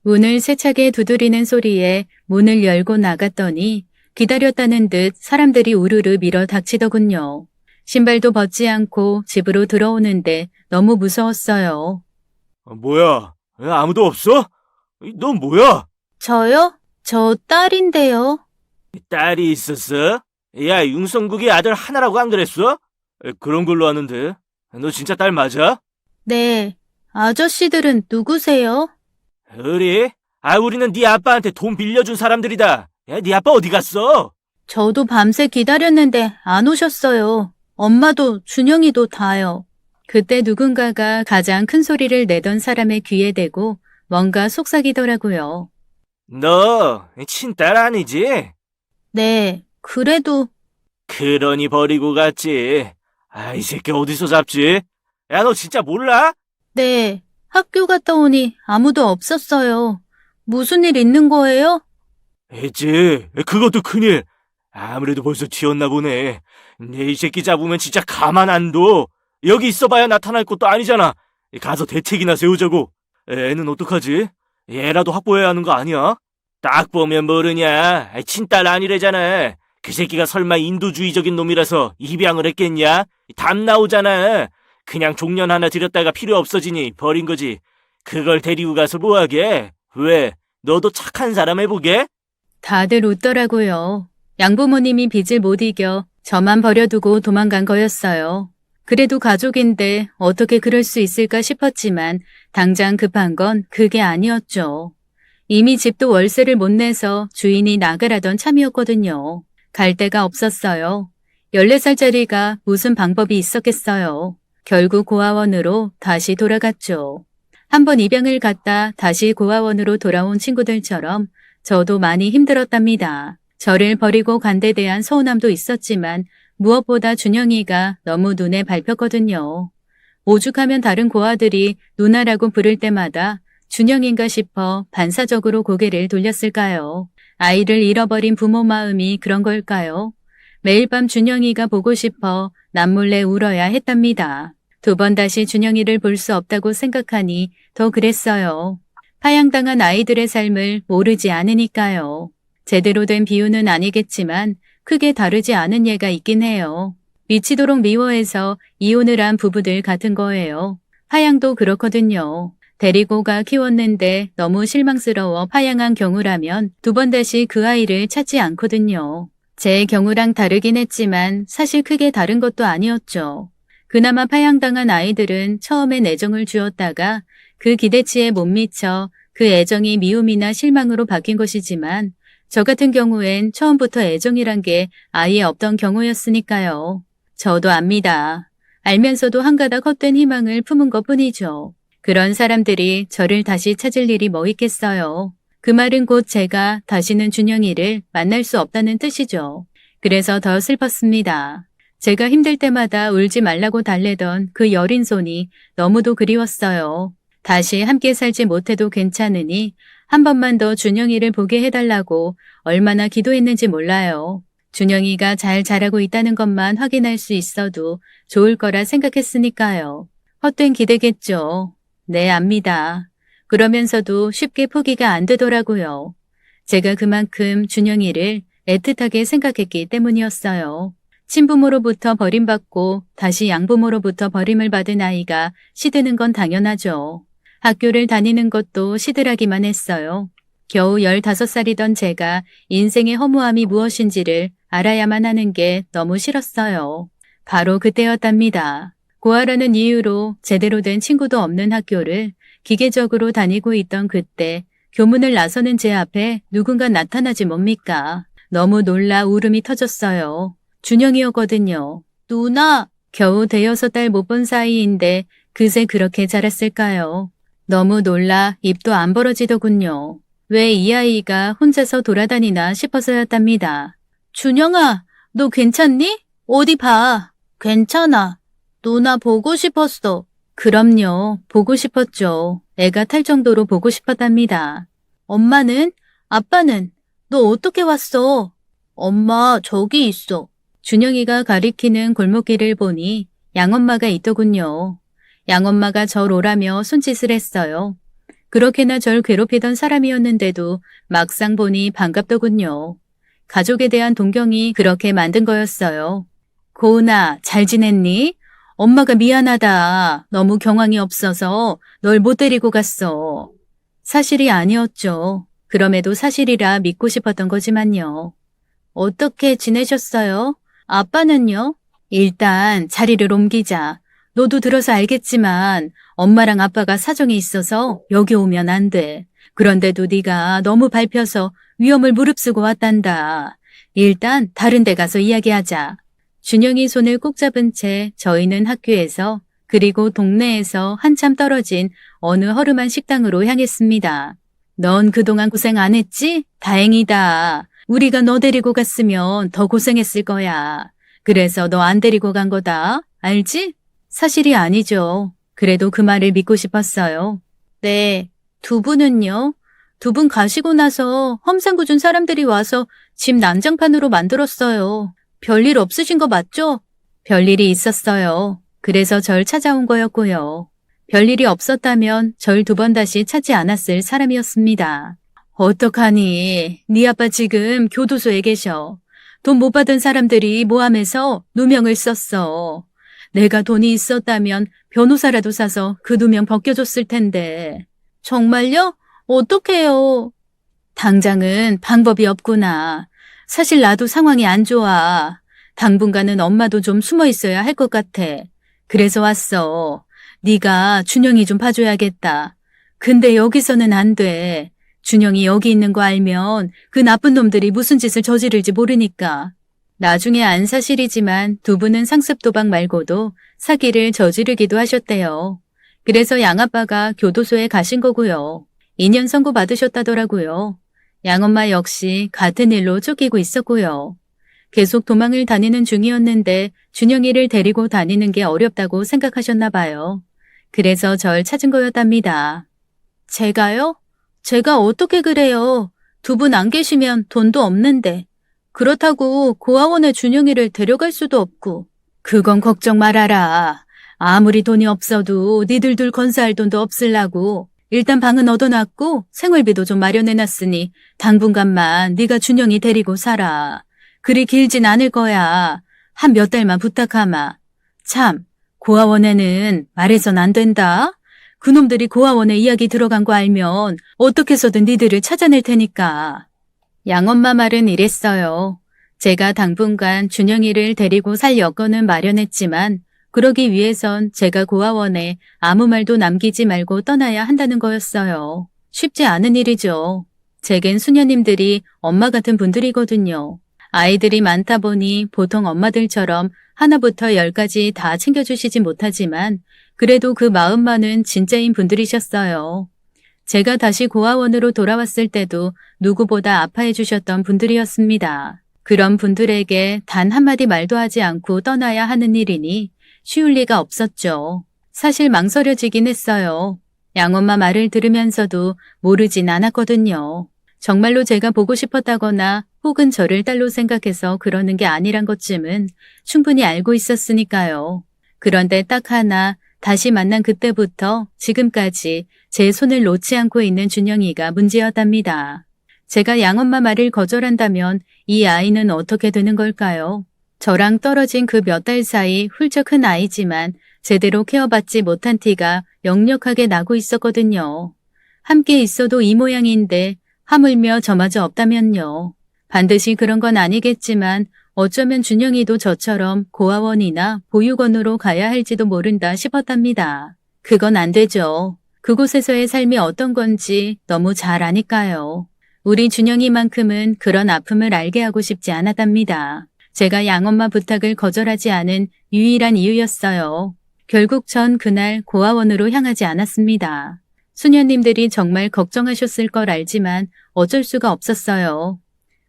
문을 세차게 두드리는 소리에 문을 열고 나갔더니 기다렸다는 듯 사람들이 우르르 밀어 닥치더군요. 신발도 벗지 않고 집으로 들어오는데 너무 무서웠어요. 뭐야? 아무도 없어? 넌 뭐야? 저요? 저 딸인데요. 딸이 있었어? 야, 융성국이 아들 하나라고 안 그랬어? 그런 걸로 아는데. 너 진짜 딸 맞아? 네. 아저씨들은 누구세요? 우리는 네 아빠한테 돈 빌려준 사람들이다. 야, 네 아빠 어디 갔어? 저도 밤새 기다렸는데 안 오셨어요. 엄마도 준영이도 다요. 그때 누군가가 가장 큰 소리를 내던 사람의 귀에 대고 뭔가 속삭이더라고요. 너 친딸 아니지? 네, 그래도 그러니 버리고 갔지. 이 새끼 어디서 잡지? 야, 너 진짜 몰라? 네, 학교 갔다 오니 아무도 없었어요. 무슨 일 있는 거예요? 했지. 그것도 큰일. 아무래도 벌써 튀었나 보네. 이 새끼 잡으면 진짜 가만 안 둬. 여기 있어봐야 나타날 것도 아니잖아. 가서 대책이나 세우자고. 애는 어떡하지? 얘라도 확보해야 하는 거 아니야? 딱 보면 모르냐. 친딸 아니래잖아. 그 새끼가 설마 인도주의적인 놈이라서 입양을 했겠냐? 답 나오잖아. 그냥 종년 하나 들였다가 필요 없어지니 버린 거지. 그걸 데리고 가서 뭐하게? 왜? 너도 착한 사람 해보게? 다들 웃더라고요. 양부모님이 빚을 못 이겨 저만 버려두고 도망간 거였어요. 그래도 가족인데 어떻게 그럴 수 있을까 싶었지만 당장 급한 건 그게 아니었죠. 이미 집도 월세를 못 내서 주인이 나가라던 참이었거든요. 갈 데가 없었어요. 14살짜리가 무슨 방법이 있었겠어요. 결국 고아원으로 다시 돌아갔죠. 한번 입양을 갔다 다시 고아원으로 돌아온 친구들처럼 저도 많이 힘들었답니다. 저를 버리고 간 데 대한 서운함도 있었지만 무엇보다 준영이가 너무 눈에 밟혔거든요. 오죽하면 다른 고아들이 누나라고 부를 때마다 준영인가 싶어 반사적으로 고개를 돌렸을까요? 아이를 잃어버린 부모 마음이 그런 걸까요? 매일 밤 준영이가 보고 싶어 남몰래 울어야 했답니다. 2번 다시 준영이를 볼 수 없다고 생각하니 더 그랬어요. 파양당한 아이들의 삶을 모르지 않으니까요. 제대로 된 비유는 아니겠지만 크게 다르지 않은 예가 있긴 해요. 미치도록 미워해서 이혼을 한 부부들 같은 거예요. 파양도 그렇거든요. 데리고 가 키웠는데 너무 실망스러워 파양한 경우라면 2번 다시 그 아이를 찾지 않거든요. 제 경우랑 다르긴 했지만 사실 크게 다른 것도 아니었죠. 그나마 파양당한 아이들은 처음엔 애정을 주었다가 그 기대치에 못 미쳐 그 애정이 미움이나 실망으로 바뀐 것이지만 저 같은 경우엔 처음부터 애정이란 게 아예 없던 경우였으니까요. 저도 압니다. 알면서도 한가닥 헛된 희망을 품은 것뿐이죠. 그런 사람들이 저를 다시 찾을 일이 뭐 있겠어요. 그 말은 곧 제가 다시는 준영이를 만날 수 없다는 뜻이죠. 그래서 더 슬펐습니다. 제가 힘들 때마다 울지 말라고 달래던 그 여린 손이 너무도 그리웠어요. 다시 함께 살지 못해도 괜찮으니 한 번만 더 준영이를 보게 해달라고 얼마나 기도했는지 몰라요. 준영이가 잘 자라고 있다는 것만 확인할 수 있어도 좋을 거라 생각했으니까요. 헛된 기대겠죠. 네, 압니다. 그러면서도 쉽게 포기가 안 되더라고요. 제가 그만큼 준영이를 애틋하게 생각했기 때문이었어요. 친부모로부터 버림받고 다시 양부모로부터 버림을 받은 아이가 시드는 건 당연하죠. 학교를 다니는 것도 시들하기만 했어요. 겨우 15살이던 제가 인생의 허무함이 무엇인지를 알아야만 하는 게 너무 싫었어요. 바로 그때였답니다. 고아라는 이유로 제대로 된 친구도 없는 학교를 기계적으로 다니고 있던 그때 교문을 나서는 제 앞에 누군가 나타나지 뭡니까? 너무 놀라 울음이 터졌어요. 준영이었거든요. 누나! 겨우 5달 못 본 사이인데 그새 그렇게 자랐을까요? 너무 놀라 입도 안 벌어지더군요. 왜 이 아이가 혼자서 돌아다니나 싶어서였답니다. 준영아, 너 괜찮니? 어디 봐. 괜찮아. 누나 보고 싶었어. 그럼요. 보고 싶었죠. 애가 탈 정도로 보고 싶었답니다. 엄마는? 아빠는? 너 어떻게 왔어? 엄마 저기 있어. 준영이가 가리키는 골목길을 보니 양엄마가 있더군요. 양엄마가 절 오라며 손짓을 했어요. 그렇게나 절 괴롭히던 사람이었는데도 막상 보니 반갑더군요. 가족에 대한 동경이 그렇게 만든 거였어요. 고은아, 잘 지냈니? 엄마가 미안하다. 너무 경황이 없어서 널 못 데리고 갔어. 사실이 아니었죠. 그럼에도 사실이라 믿고 싶었던 거지만요. 어떻게 지내셨어요? 아빠는요? 일단 자리를 옮기자. 너도 들어서 알겠지만 엄마랑 아빠가 사정이 있어서 여기 오면 안 돼. 그런데도 네가 너무 밟혀서 위험을 무릅쓰고 왔단다. 일단 다른 데 가서 이야기하자. 준영이 손을 꼭 잡은 채 저희는 학교에서 그리고 동네에서 한참 떨어진 어느 허름한 식당으로 향했습니다. 넌 그동안 고생 안 했지? 다행이다. 우리가 너 데리고 갔으면 더 고생했을 거야. 그래서 너 안 데리고 간 거다. 알지? 사실이 아니죠. 그래도 그 말을 믿고 싶었어요. 네. 2분은요? 2분 가시고 나서 험상궂은 사람들이 와서 집 난장판으로 만들었어요. 별일 없으신 거 맞죠? 별일이 있었어요. 그래서 절 찾아온 거였고요. 별일이 없었다면 절 2번 다시 찾지 않았을 사람이었습니다. 어떡하니? 네 아빠 지금 교도소에 계셔. 돈 못 받은 사람들이 모함해서 누명을 썼어. 내가 돈이 있었다면 변호사라도 사서 그 누명 벗겨줬을 텐데. 정말요? 어떡해요? 당장은 방법이 없구나. 사실 나도 상황이 안 좋아. 당분간은 엄마도 좀 숨어 있어야 할 것 같아. 그래서 왔어. 네가 준영이 좀 봐줘야겠다. 근데 여기서는 안 돼. 준영이 여기 있는 거 알면 그 나쁜 놈들이 무슨 짓을 저지를지 모르니까. 나중에 안 사실이지만 2분은 상습 도박 말고도 사기를 저지르기도 하셨대요. 그래서 양아빠가 교도소에 가신 거고요. 2년 선고 받으셨다더라고요. 양엄마 역시 같은 일로 쫓기고 있었고요. 계속 도망을 다니는 중이었는데 준영이를 데리고 다니는 게 어렵다고 생각하셨나 봐요. 그래서 절 찾은 거였답니다. 제가요? 제가 어떻게 그래요? 두 분 안 계시면 돈도 없는데. 그렇다고 고아원에 준영이를 데려갈 수도 없고. 그건 걱정 말아라. 아무리 돈이 없어도 니들 둘 건사할 돈도 없을라고. 일단 방은 얻어놨고 생활비도 좀 마련해놨으니 당분간만 네가 준영이 데리고 살아. 그리 길진 않을 거야. 한 몇 달만 부탁하마. 참, 고아원에는 말해선 안 된다. 그놈들이 고아원에 이야기 들어간 거 알면 어떻게 해서든 니들을 찾아낼 테니까. 양엄마 말은 이랬어요. 제가 당분간 준영이를 데리고 살 여건은 마련했지만 그러기 위해선 제가 고아원에 아무 말도 남기지 말고 떠나야 한다는 거였어요. 쉽지 않은 일이죠. 제겐 수녀님들이 엄마 같은 분들이거든요. 아이들이 많다 보니 보통 엄마들처럼 하나부터 10까지 다 챙겨주시지 못하지만 그래도 그 마음만은 진짜인 분들이셨어요. 제가 다시 고아원으로 돌아왔을 때도 누구보다 아파해 주셨던 분들이었습니다. 그런 분들에게 단 한마디 말도 하지 않고 떠나야 하는 일이니 쉬울 리가 없었죠. 사실 망설여지긴 했어요. 양엄마 말을 들으면서도 모르진 않았거든요. 정말로 제가 보고 싶었다거나 혹은 저를 딸로 생각해서 그러는 게 아니란 것쯤은 충분히 알고 있었으니까요. 그런데 딱 하나 다시 만난 그때부터 지금까지 제 손을 놓지 않고 있는 준영이가 문제였답니다. 제가 양엄마 말을 거절한다면 이 아이는 어떻게 되는 걸까요? 저랑 떨어진 그 몇 달 사이 훌쩍 큰 아이지만 제대로 케어받지 못한 티가 역력하게 나고 있었거든요. 함께 있어도 이 모양인데 하물며 저마저 없다면요. 반드시 그런 건 아니겠지만 어쩌면 준영이도 저처럼 고아원이나 보육원으로 가야 할지도 모른다 싶었답니다. 그건 안 되죠. 그곳에서의 삶이 어떤 건지 너무 잘 아니까요. 우리 준영이만큼은 그런 아픔을 알게 하고 싶지 않았답니다. 제가 양엄마 부탁을 거절하지 않은 유일한 이유였어요. 결국 전 그날 고아원으로 향하지 않았습니다. 수녀님들이 정말 걱정하셨을 걸 알지만 어쩔 수가 없었어요.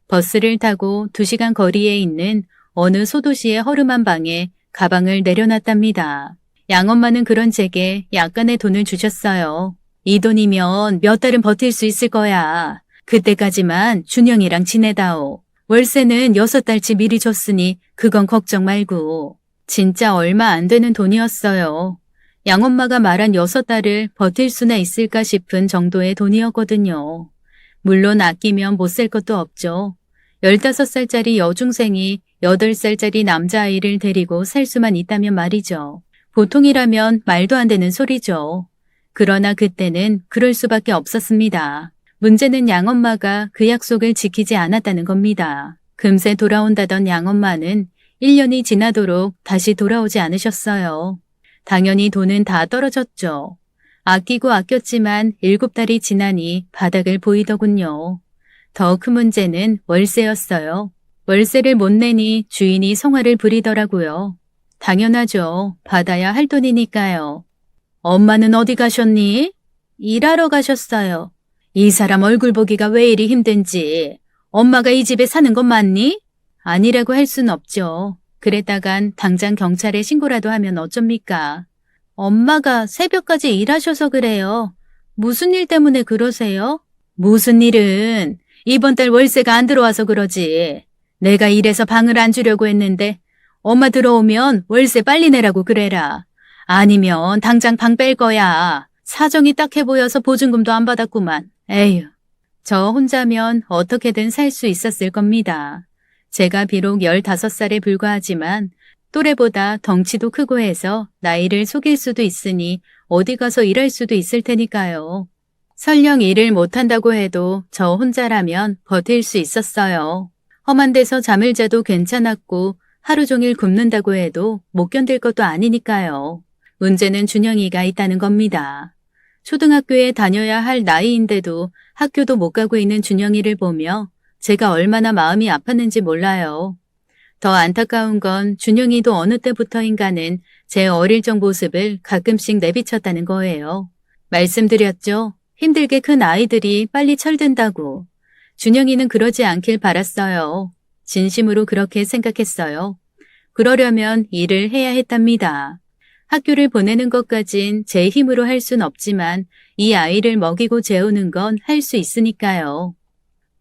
버스를 타고 2시간 거리에 있는 어느 소도시의 허름한 방에 가방을 내려놨답니다. 양엄마는 그런 제게 약간의 돈을 주셨어요. 이 돈이면 몇 달은 버틸 수 있을 거야. 그때까지만 준영이랑 지내다오. 월세는 6달치 미리 줬으니 그건 걱정 말고. 진짜 얼마 안 되는 돈이었어요. 양엄마가 말한 6달을 버틸 수나 있을까 싶은 정도의 돈이었거든요. 물론 아끼면 못 살 것도 없죠. 15살짜리 여중생이 8살짜리 남자아이를 데리고 살 수만 있다면 말이죠. 보통이라면 말도 안 되는 소리죠. 그러나 그때는 그럴 수밖에 없었습니다. 문제는 양엄마가 그 약속을 지키지 않았다는 겁니다. 금세 돌아온다던 양엄마는 1년이 지나도록 다시 돌아오지 않으셨어요. 당연히 돈은 다 떨어졌죠. 아끼고 아꼈지만 7달이 지나니 바닥을 보이더군요. 더 큰 문제는 월세였어요. 월세를 못 내니 주인이 성화를 부리더라고요. 당연하죠. 받아야 할 돈이니까요. 엄마는 어디 가셨니? 일하러 가셨어요. 이 사람 얼굴 보기가 왜 이리 힘든지. 엄마가 이 집에 사는 건 맞니? 아니라고 할 순 없죠. 그랬다간 당장 경찰에 신고라도 하면 어쩝니까? 엄마가 새벽까지 일하셔서 그래요. 무슨 일 때문에 그러세요? 무슨 일은 이번 달 월세가 안 들어와서 그러지. 내가 일해서 방을 안 주려고 했는데 엄마 들어오면 월세 빨리 내라고 그래라. 아니면 당장 방 뺄 거야. 사정이 딱해 보여서 보증금도 안 받았구만. 에휴. 저 혼자면 어떻게든 살 수 있었을 겁니다. 제가 비록 15살에 불과하지만 또래보다 덩치도 크고 해서 나이를 속일 수도 있으니 어디 가서 일할 수도 있을 테니까요. 설령 일을 못한다고 해도 저 혼자라면 버틸 수 있었어요. 험한 데서 잠을 자도 괜찮았고 하루 종일 굶는다고 해도 못 견딜 것도 아니니까요. 문제는 준영이가 있다는 겁니다. 초등학교에 다녀야 할 나이인데도 학교도 못 가고 있는 준영이를 보며 제가 얼마나 마음이 아팠는지 몰라요. 더 안타까운 건 준영이도 어느 때부터인가는 제 어릴 적 모습을 가끔씩 내비쳤다는 거예요. 말씀드렸죠. 힘들게 큰 아이들이 빨리 철든다고. 준영이는 그러지 않길 바랐어요. 진심으로 그렇게 생각했어요. 그러려면 일을 해야 했답니다. 학교를 보내는 것까진 제 힘으로 할 순 없지만 이 아이를 먹이고 재우는 건 할 수 있으니까요.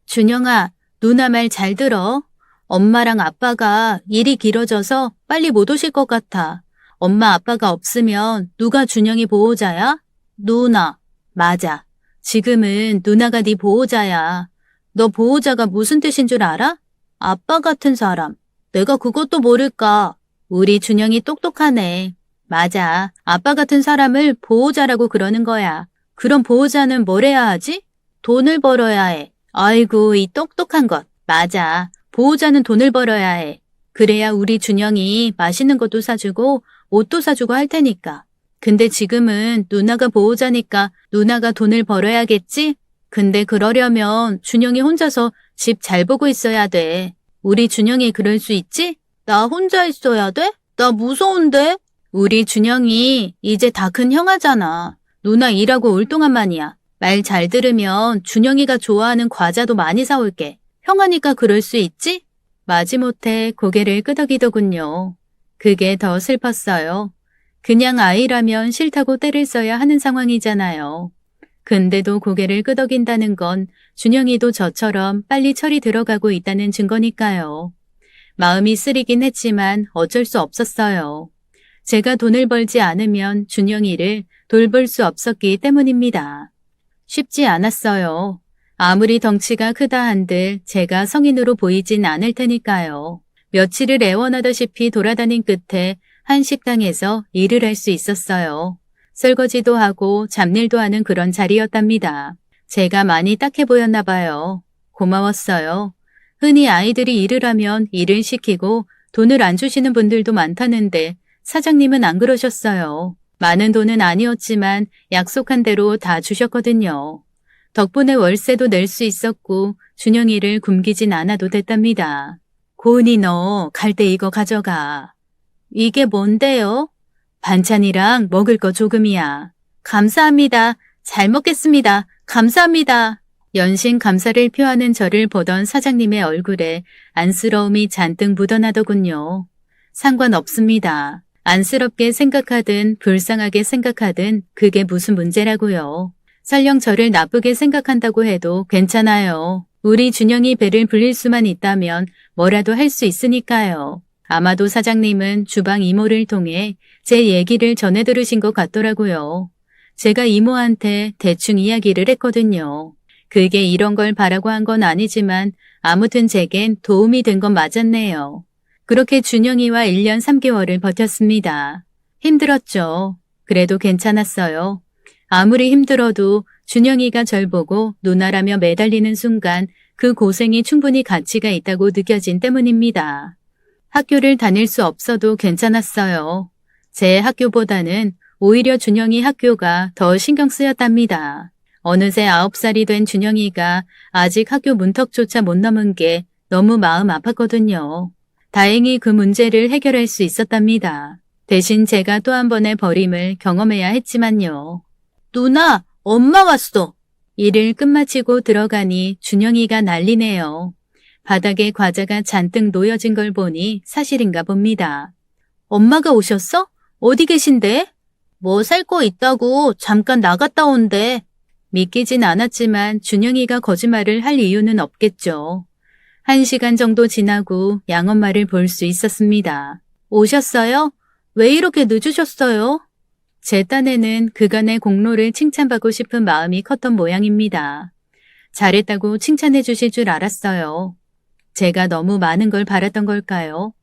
준영아, 누나 말 잘 들어. 엄마랑 아빠가 일이 길어져서 빨리 못 오실 것 같아. 엄마 아빠가 없으면 누가 준영이 보호자야? 누나. 맞아. 지금은 누나가 네 보호자야. 너 보호자가 무슨 뜻인 줄 알아? 아빠 같은 사람. 내가 그것도 모를까? 우리 준영이 똑똑하네. 맞아. 아빠 같은 사람을 보호자라고 그러는 거야. 그럼 보호자는 뭘 해야 하지? 돈을 벌어야 해. 아이고, 이 똑똑한 것. 맞아. 보호자는 돈을 벌어야 해. 그래야 우리 준영이 맛있는 것도 사주고 옷도 사주고 할 테니까. 근데 지금은 누나가 보호자니까 누나가 돈을 벌어야겠지? 근데 그러려면 준영이 혼자서 집 잘 보고 있어야 돼. 우리 준영이 그럴 수 있지? 나 혼자 있어야 돼? 나 무서운데? 우리 준영이 이제 다 큰 형아잖아. 누나 일하고 올 동안만이야. 말 잘 들으면 준영이가 좋아하는 과자도 많이 사올게. 형아니까 그럴 수 있지? 마지못해 고개를 끄덕이더군요. 그게 더 슬펐어요. 그냥 아이라면 싫다고 때를 써야 하는 상황이잖아요. 근데도 고개를 끄덕인다는 건 준영이도 저처럼 빨리 철이 들어가고 있다는 증거니까요. 마음이 쓰리긴 했지만 어쩔 수 없었어요. 제가 돈을 벌지 않으면 준영이를 돌볼 수 없었기 때문입니다. 쉽지 않았어요. 아무리 덩치가 크다 한들 제가 성인으로 보이진 않을 테니까요. 며칠을 애원하다시피 돌아다닌 끝에 한 식당에서 일을 할 수 있었어요. 설거지도 하고 잡일도 하는 그런 자리였답니다. 제가 많이 딱해 보였나 봐요. 고마웠어요. 흔히 아이들이 일을 하면 일을 시키고 돈을 안 주시는 분들도 많다는데 사장님은 안 그러셨어요. 많은 돈은 아니었지만 약속한 대로 다 주셨거든요. 덕분에 월세도 낼 수 있었고 준영이를 굶기진 않아도 됐답니다. 고은이 너 갈 때 이거 가져가. 이게 뭔데요? 반찬이랑 먹을 거 조금이야. 감사합니다. 잘 먹겠습니다. 감사합니다. 연신 감사를 표하는 저를 보던 사장님의 얼굴에 안쓰러움이 잔뜩 묻어나더군요. 상관없습니다. 안쓰럽게 생각하든 불쌍하게 생각하든 그게 무슨 문제라고요. 설령 저를 나쁘게 생각한다고 해도 괜찮아요. 우리 준영이 배를 불릴 수만 있다면 뭐라도 할 수 있으니까요. 아마도 사장님은 주방 이모를 통해 제 얘기를 전해 들으신 것 같더라고요. 제가 이모한테 대충 이야기를 했거든요. 그게 이런 걸 바라고 한 건 아니지만 아무튼 제겐 도움이 된 건 맞았네요. 그렇게 준영이와 1년 3개월을 버텼습니다. 힘들었죠. 그래도 괜찮았어요. 아무리 힘들어도 준영이가 절 보고 누나라며 매달리는 순간 그 고생이 충분히 가치가 있다고 느껴진 때문입니다. 학교를 다닐 수 없어도 괜찮았어요. 제 학교보다는 오히려 준영이 학교가 더 신경 쓰였답니다. 어느새 9살이 된 준영이가 아직 학교 문턱조차 못 넘은 게 너무 마음 아팠거든요. 다행히 그 문제를 해결할 수 있었답니다. 대신 제가 또 한 번의 버림을 경험해야 했지만요. 누나, 엄마 왔어. 일을 끝마치고 들어가니 준영이가 난리네요. 바닥에 과자가 잔뜩 놓여진 걸 보니 사실인가 봅니다. 엄마가 오셨어? 어디 계신데? 뭐 살 거 있다고 잠깐 나갔다 온대. 믿기진 않았지만 준영이가 거짓말을 할 이유는 없겠죠. 1시간 정도 지나고 양엄마를 볼 수 있었습니다. 오셨어요? 왜 이렇게 늦으셨어요? 제 딴에는 그간의 공로를 칭찬받고 싶은 마음이 컸던 모양입니다. 잘했다고 칭찬해 주실 줄 알았어요. 제가 너무 많은 걸 바랐던 걸까요?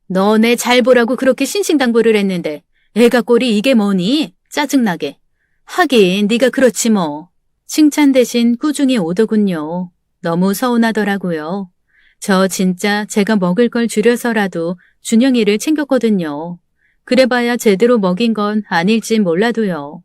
너네 잘 보라고 그렇게 신신당부를 했는데 애가 꼴이 이게 뭐니? 짜증나게. 하긴 네가 그렇지 뭐. 칭찬 대신 꾸중이 오더군요. 너무 서운하더라고요. 저 진짜 제가 먹을 걸 줄여서라도 준영이를 챙겼거든요. 그래봐야 제대로 먹인 건 아닐지 몰라도요.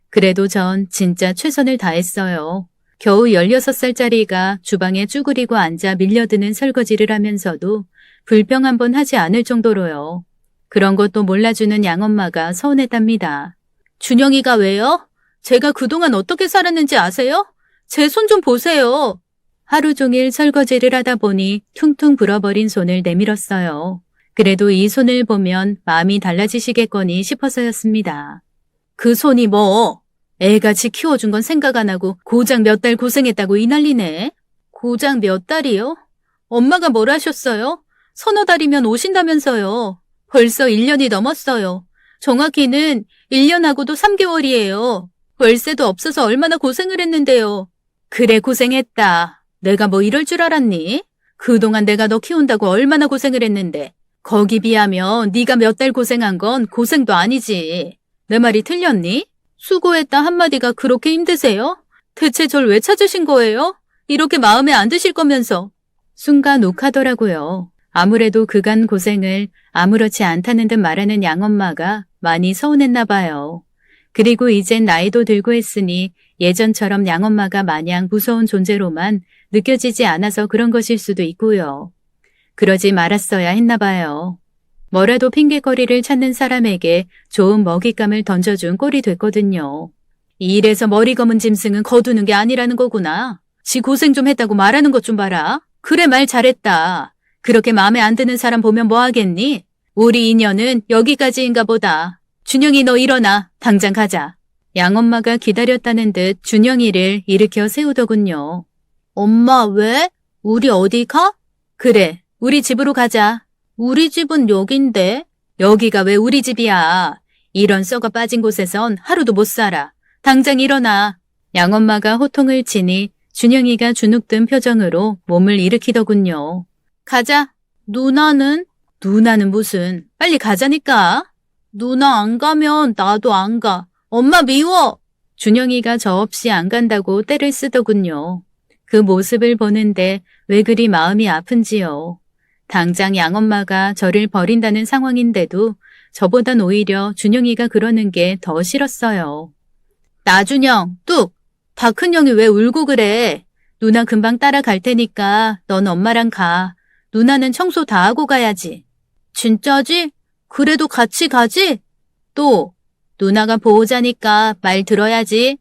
그래도 전 진짜 최선을 다했어요. 겨우 16살짜리가 주방에 쭈그리고 앉아 밀려드는 설거지를 하면서도 불평 한 번 하지 않을 정도로요. 그런 것도 몰라주는 양엄마가 서운했답니다. 준영이가 왜요? 제가 그동안 어떻게 살았는지 아세요? 제 손 좀 보세요. 하루 종일 설거지를 하다 보니 퉁퉁 불어버린 손을 내밀었어요. 그래도 이 손을 보면 마음이 달라지시겠거니 싶어서였습니다. 그 손이 뭐? 애같이 키워준 건 생각 안 하고 고작 몇 달 고생했다고 이 난리네. 고작 몇 달이요? 엄마가 뭘 하셨어요? 서너 달이면 오신다면서요. 벌써 1년이 넘었어요. 정확히는 1년하고도 3개월이에요. 월세도 없어서 얼마나 고생을 했는데요. 그래 고생했다. 내가 뭐 이럴 줄 알았니? 그동안 내가 너 키운다고 얼마나 고생을 했는데. 거기 비하면 네가 몇 달 고생한 건 고생도 아니지. 내 말이 틀렸니? 수고했다 한마디가 그렇게 힘드세요? 대체 절 왜 찾으신 거예요? 이렇게 마음에 안 드실 거면서. 순간 욱하더라고요. 아무래도 그간 고생을 아무렇지 않다는 듯 말하는 양엄마가 많이 서운했나 봐요. 그리고 이젠 나이도 들고 했으니 예전처럼 양엄마가 마냥 무서운 존재로만 느껴지지 않아서 그런 것일 수도 있고요. 그러지 말았어야 했나 봐요. 뭐라도 핑계거리를 찾는 사람에게 좋은 먹잇감을 던져준 꼴이 됐거든요. 이 일에서 머리 검은 짐승은 거두는 게 아니라는 거구나. 지 고생 좀 했다고 말하는 것 좀 봐라. 그래 말 잘했다. 그렇게 마음에 안 드는 사람 보면 뭐 하겠니? 우리 인연은 여기까지인가 보다. 준영이 너 일어나. 당장 가자. 양엄마가 기다렸다는 듯 준영이를 일으켜 세우더군요. 엄마 왜? 우리 어디 가? 그래. 우리 집으로 가자. 우리 집은 여긴데? 여기가 왜 우리 집이야. 이런 썩어 빠진 곳에선 하루도 못 살아. 당장 일어나. 양엄마가 호통을 치니 준영이가 주눅든 표정으로 몸을 일으키더군요. 가자. 누나는? 누나는 무슨. 빨리 가자니까. 누나 안 가면 나도 안 가. 엄마 미워. 준영이가 저 없이 안 간다고 떼를 쓰더군요. 그 모습을 보는데 왜 그리 마음이 아픈지요. 당장 양엄마가 저를 버린다는 상황인데도 저보단 오히려 준영이가 그러는 게 더 싫었어요. 나준영, 뚝! 다 큰 형이 왜 울고 그래? 누나 금방 따라갈 테니까 넌 엄마랑 가. 누나는 청소 다 하고 가야지. 진짜지? 그래도 같이 가지? 또, 누나가 보호자니까 말 들어야지.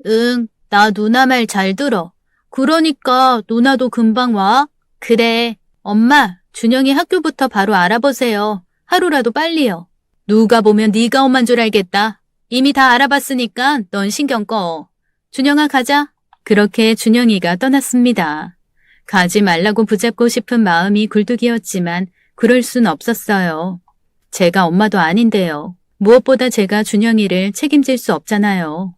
응, 나 누나 말 잘 들어. 그러니까 누나도 금방 와. 그래. 엄마, 준영이 학교부터 바로 알아보세요. 하루라도 빨리요. 누가 보면 네가 엄만 줄 알겠다. 이미 다 알아봤으니까 넌 신경 꺼. 준영아 가자. 그렇게 준영이가 떠났습니다. 가지 말라고 붙잡고 싶은 마음이 굴뚝이었지만 그럴 순 없었어요. 제가 엄마도 아닌데요. 무엇보다 제가 준영이를 책임질 수 없잖아요.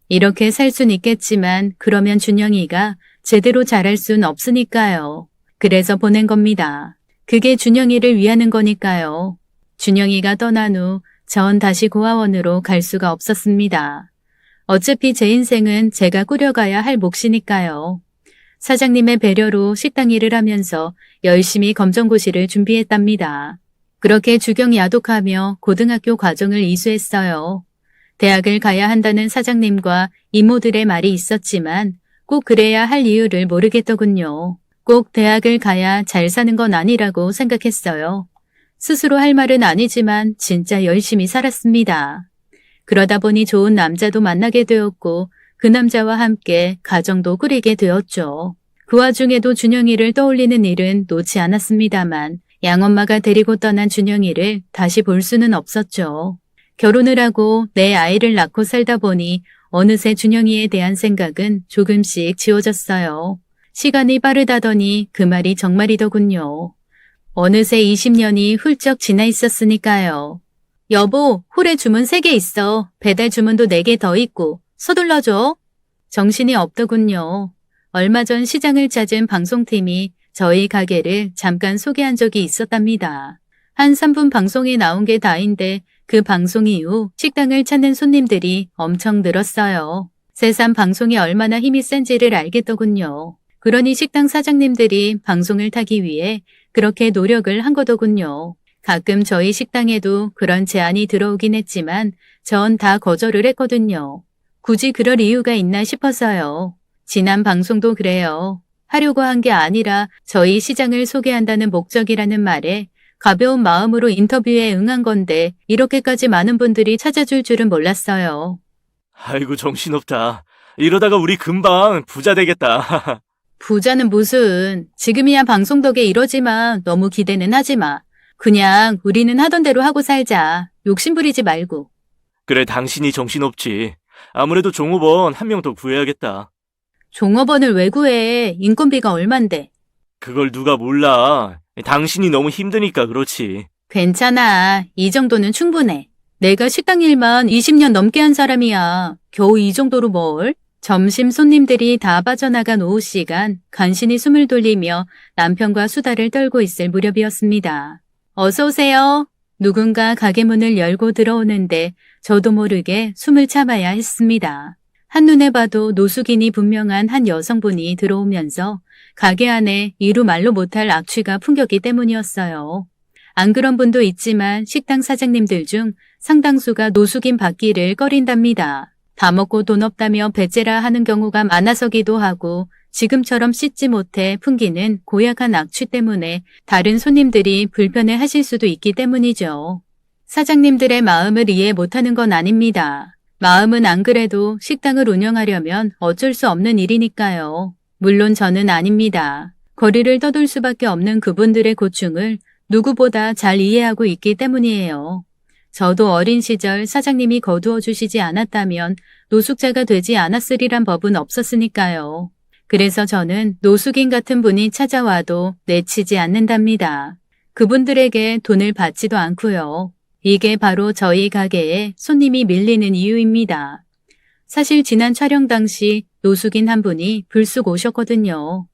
이렇게 살 순 있겠지만 그러면 준영이가 제대로 자랄 순 없으니까요. 그래서 보낸 겁니다. 그게 준영이를 위하는 거니까요. 준영이가 떠난 후 전 다시 고아원으로 갈 수가 없었습니다. 어차피 제 인생은 제가 꾸려가야 할 몫이니까요. 사장님의 배려로 식당 일을 하면서 열심히 검정고시를 준비했답니다. 그렇게 주경 야독하며 고등학교 과정을 이수했어요. 대학을 가야 한다는 사장님과 이모들의 말이 있었지만 꼭 그래야 할 이유를 모르겠더군요. 꼭 대학을 가야 잘 사는 건 아니라고 생각했어요. 스스로 할 말은 아니지만 진짜 열심히 살았습니다. 그러다 보니 좋은 남자도 만나게 되었고 그 남자와 함께 가정도 꾸리게 되었죠. 그 와중에도 준영이를 떠올리는 일은 놓지 않았습니다만 양엄마가 데리고 떠난 준영이를 다시 볼 수는 없었죠. 결혼을 하고 내 아이를 낳고 살다 보니 어느새 준영이에 대한 생각은 조금씩 지워졌어요. 시간이 빠르다더니 그 말이 정말이더군요. 어느새 20년이 훌쩍 지나 있었으니까요. 여보, 홀에 주문 3개 있어. 배달 주문도 4개 더 있고. 서둘러줘. 정신이 없더군요. 얼마 전 시장을 찾은 방송팀이 저희 가게를 잠깐 소개한 적이 있었답니다. 한 3분 방송에 나온 게 다인데 그 방송 이후 식당을 찾는 손님들이 엄청 늘었어요. 새삼 방송이 얼마나 힘이 센지를 알겠더군요. 그러니 식당 사장님들이 방송을 타기 위해 그렇게 노력을 한 거더군요. 가끔 저희 식당에도 그런 제안이 들어오긴 했지만 전 다 거절을 했거든요. 굳이 그럴 이유가 있나 싶어서요. 지난 방송도 그래요. 하려고 한 게 아니라 저희 시장을 소개한다는 목적이라는 말에 가벼운 마음으로 인터뷰에 응한 건데 이렇게까지 많은 분들이 찾아줄 줄은 몰랐어요. 아이고 정신없다. 이러다가 우리 금방 부자 되겠다. 부자는 무슨, 지금이야 방송 덕에 이러지만 너무 기대는 하지 마. 그냥 우리는 하던 대로 하고 살자. 욕심 부리지 말고. 그래, 당신이 정신없지. 아무래도 종업원 한 명 더 구해야겠다. 종업원을 왜 구해? 인건비가 얼만데. 그걸 누가 몰라. 당신이 너무 힘드니까 그렇지. 괜찮아. 이 정도는 충분해. 내가 식당 일만 20년 넘게 한 사람이야. 겨우 이 정도로 뭘? 점심 손님들이 다 빠져나간 오후 시간 간신히 숨을 돌리며 남편과 수다를 떨고 있을 무렵이었습니다. 어서 오세요. 누군가 가게 문을 열고 들어오는데 저도 모르게 숨을 참아야 했습니다. 한눈에 봐도 노숙인이 분명한 한 여성분이 들어오면서 가게 안에 이루 말로 못할 악취가 풍겼기 때문이었어요. 안 그런 분도 있지만 식당 사장님들 중 상당수가 노숙인 받기를 꺼린답니다. 다 먹고 돈 없다며 배째라 하는 경우가 많아서기도 하고 지금처럼 씻지 못해 풍기는 고약한 악취 때문에 다른 손님들이 불편해 하실 수도 있기 때문이죠. 사장님들의 마음을 이해 못하는 건 아닙니다. 마음은 안 그래도 식당을 운영하려면 어쩔 수 없는 일이니까요. 물론 저는 아닙니다. 거리를 떠돌 수밖에 없는 그분들의 고충을 누구보다 잘 이해하고 있기 때문이에요. 저도 어린 시절 사장님이 거두어 주시지 않았다면 노숙자가 되지 않았으리란 법은 없었으니까요. 그래서 저는 노숙인 같은 분이 찾아와도 내치지 않는답니다. 그분들에게 돈을 받지도 않고요. 이게 바로 저희 가게에 손님이 밀리는 이유입니다. 사실 지난 촬영 당시 노숙인 한 분이 불쑥 오셨거든요.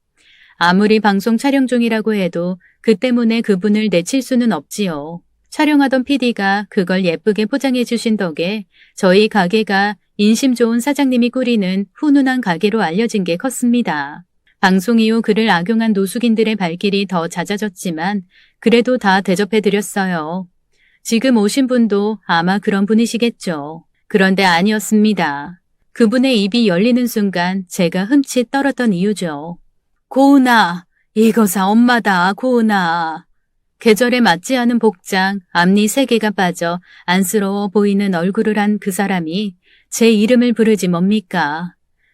아무리 방송 촬영 중이라고 해도 그 때문에 그분을 내칠 수는 없지요. 촬영하던 PD가 그걸 예쁘게 포장해 주신 덕에 저희 가게가 인심 좋은 사장님이 꾸리는 훈훈한 가게로 알려진 게 컸습니다. 방송 이후 그를 악용한 노숙인들의 발길이 더 잦아졌지만 그래도 다 대접해드렸어요. 지금 오신 분도 아마 그런 분이시겠죠. 그런데 아니었습니다. 그분의 입이 열리는 순간 제가 흠칫 떨었던 이유죠. 고은아, 이거사 엄마다, 고은아. 계절에 맞지 않은 복장, 앞니 3개가 빠져 안쓰러워 보이는 얼굴을 한 그 사람이 제 이름을 부르지 뭡니까?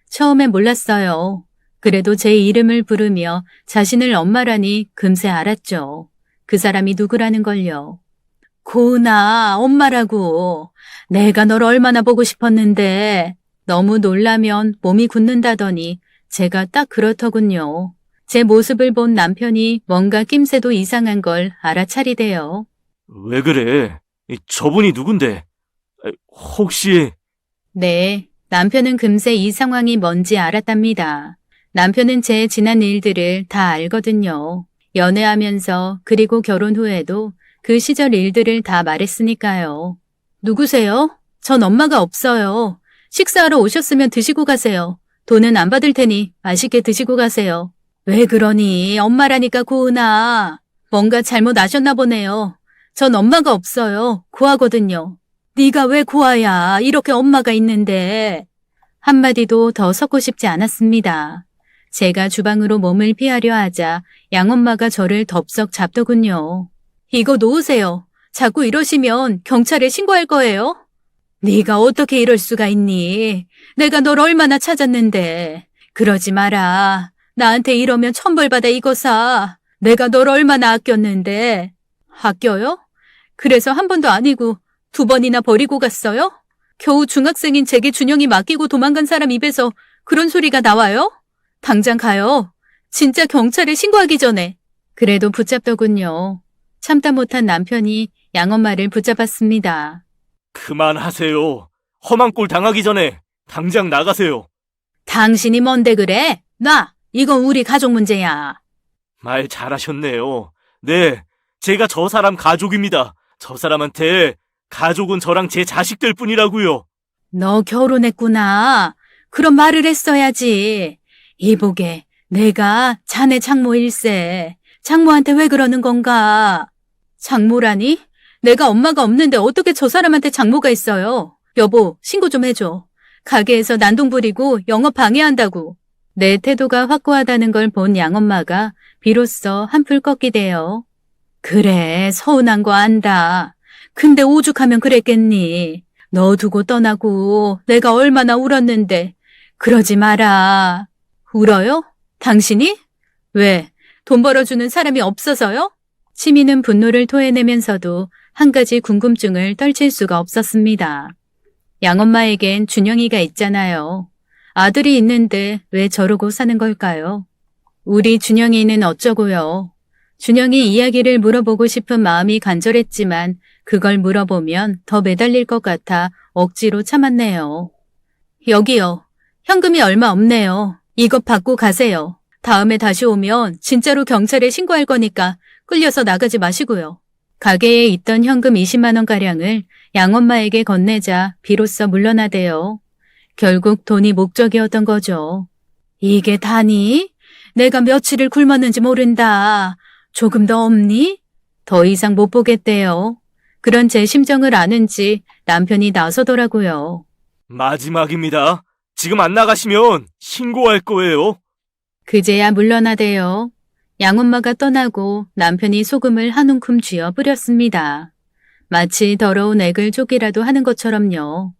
처음에 몰랐어요. 그래도 제 이름을 부르며 자신을 엄마라니 금세 알았죠. 그 사람이 누구라는 걸요. 고은아, 엄마라고. 내가 널 얼마나 보고 싶었는데. 너무 놀라면 몸이 굳는다더니 제가 딱 그렇더군요. 제 모습을 본 남편이 뭔가 낌새도 이상한 걸 알아차리대요. 왜 그래? 저분이 누군데? 혹시... 네, 남편은 금세 이 상황이 뭔지 알았답니다. 남편은 제 지난 일들을 다 알거든요. 연애하면서 그리고 결혼 후에도 그 시절 일들을 다 말했으니까요. 누구세요? 전 엄마가 없어요. 식사하러 오셨으면 드시고 가세요. 돈은 안 받을 테니 맛있게 드시고 가세요. 왜 그러니? 엄마라니까 고은아. 뭔가 잘못 아셨나 보네요. 전 엄마가 없어요. 고아거든요. 네가 왜 고아야? 이렇게 엄마가 있는데. 한마디도 더 섞고 싶지 않았습니다. 제가 주방으로 몸을 피하려 하자 양엄마가 저를 덥석 잡더군요. 이거 놓으세요. 자꾸 이러시면 경찰에 신고할 거예요. 네가 어떻게 이럴 수가 있니? 내가 널 얼마나 찾았는데. 그러지 마라. 나한테 이러면 천벌받아 이거사. 내가 널 얼마나 아꼈는데. 아껴요? 그래서 한 번도 아니고 2번이나 버리고 갔어요? 겨우 중학생인 제게 준영이 맡기고 도망간 사람 입에서 그런 소리가 나와요? 당장 가요. 진짜 경찰에 신고하기 전에. 그래도 붙잡더군요. 참다 못한 남편이 양엄마를 붙잡았습니다. 그만하세요. 험한 꼴 당하기 전에 당장 나가세요. 당신이 뭔데 그래? 나, 이건 우리 가족 문제야. 말 잘하셨네요. 네, 제가 저 사람 가족입니다. 저 사람한테 가족은 저랑 제 자식들 뿐이라고요. 너 결혼했구나. 그런 말을 했어야지. 이보게, 내가 자네 장모 일세. 장모한테 왜 그러는 건가? 장모라니? 내가 엄마가 없는데 어떻게 저 사람한테 장모가 있어요? 여보, 신고 좀 해줘. 가게에서 난동 부리고 영업 방해한다고. 내 태도가 확고하다는 걸 본 양엄마가 비로소 한풀 꺾이대요. 그래, 서운한 거 안다. 근데 오죽하면 그랬겠니? 너 두고 떠나고 내가 얼마나 울었는데. 그러지 마라. 울어요? 당신이? 왜? 돈 벌어주는 사람이 없어서요? 시민은 분노를 토해내면서도 한 가지 궁금증을 떨칠 수가 없었습니다. 양엄마에겐 준영이가 있잖아요. 아들이 있는데 왜 저러고 사는 걸까요? 우리 준영이는 어쩌고요? 준영이 이야기를 물어보고 싶은 마음이 간절했지만 그걸 물어보면 더 매달릴 것 같아 억지로 참았네요. 여기요. 현금이 얼마 없네요. 이것 받고 가세요. 다음에 다시 오면 진짜로 경찰에 신고할 거니까 끌려서 나가지 마시고요. 가게에 있던 현금 20만 원가량을 양엄마에게 건네자 비로소 물러나대요. 결국 돈이 목적이었던 거죠. 이게 다니? 내가 며칠을 굶었는지 모른다. 조금 더 없니? 더 이상 못 보겠대요. 그런 제 심정을 아는지 남편이 나서더라고요. 마지막입니다. 지금 안 나가시면 신고할 거예요. 그제야 물러나대요. 양엄마가 떠나고 남편이 소금을 한 움큼 쥐어 뿌렸습니다. 마치 더러운 액을 쪼기라도 하는 것처럼요.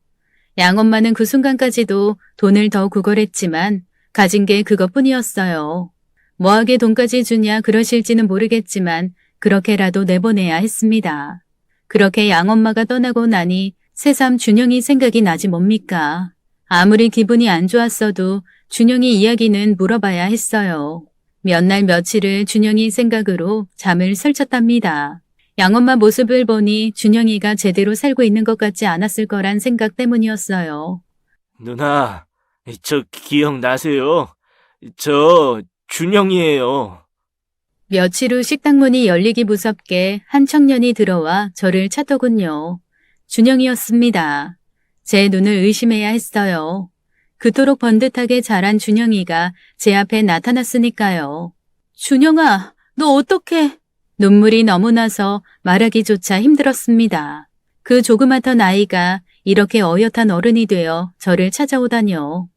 양엄마는 그 순간까지도 돈을 더 구걸했지만 가진 게 그것뿐이었어요. 뭐하게 돈까지 주냐 그러실지는 모르겠지만 그렇게라도 내보내야 했습니다. 그렇게 양엄마가 떠나고 나니 새삼 준영이 생각이 나지 뭡니까? 아무리 기분이 안 좋았어도 준영이 이야기는 물어봐야 했어요. 몇 날 며칠을 준영이 생각으로 잠을 설쳤답니다. 양엄마 모습을 보니 준영이가 제대로 살고 있는 것 같지 않았을 거란 생각 때문이었어요. 누나, 저 기억나세요? 저 준영이에요. 며칠 후 식당 문이 열리기 무섭게 한 청년이 들어와 저를 찾더군요. 준영이었습니다. 제 눈을 의심해야 했어요. 그토록 번듯하게 자란 준영이가 제 앞에 나타났으니까요. 준영아, 너 어떡해? 눈물이 너무 나서 말하기조차 힘들었습니다. 그 조그맣던 아이가 이렇게 어엿한 어른이 되어 저를 찾아오다뇨.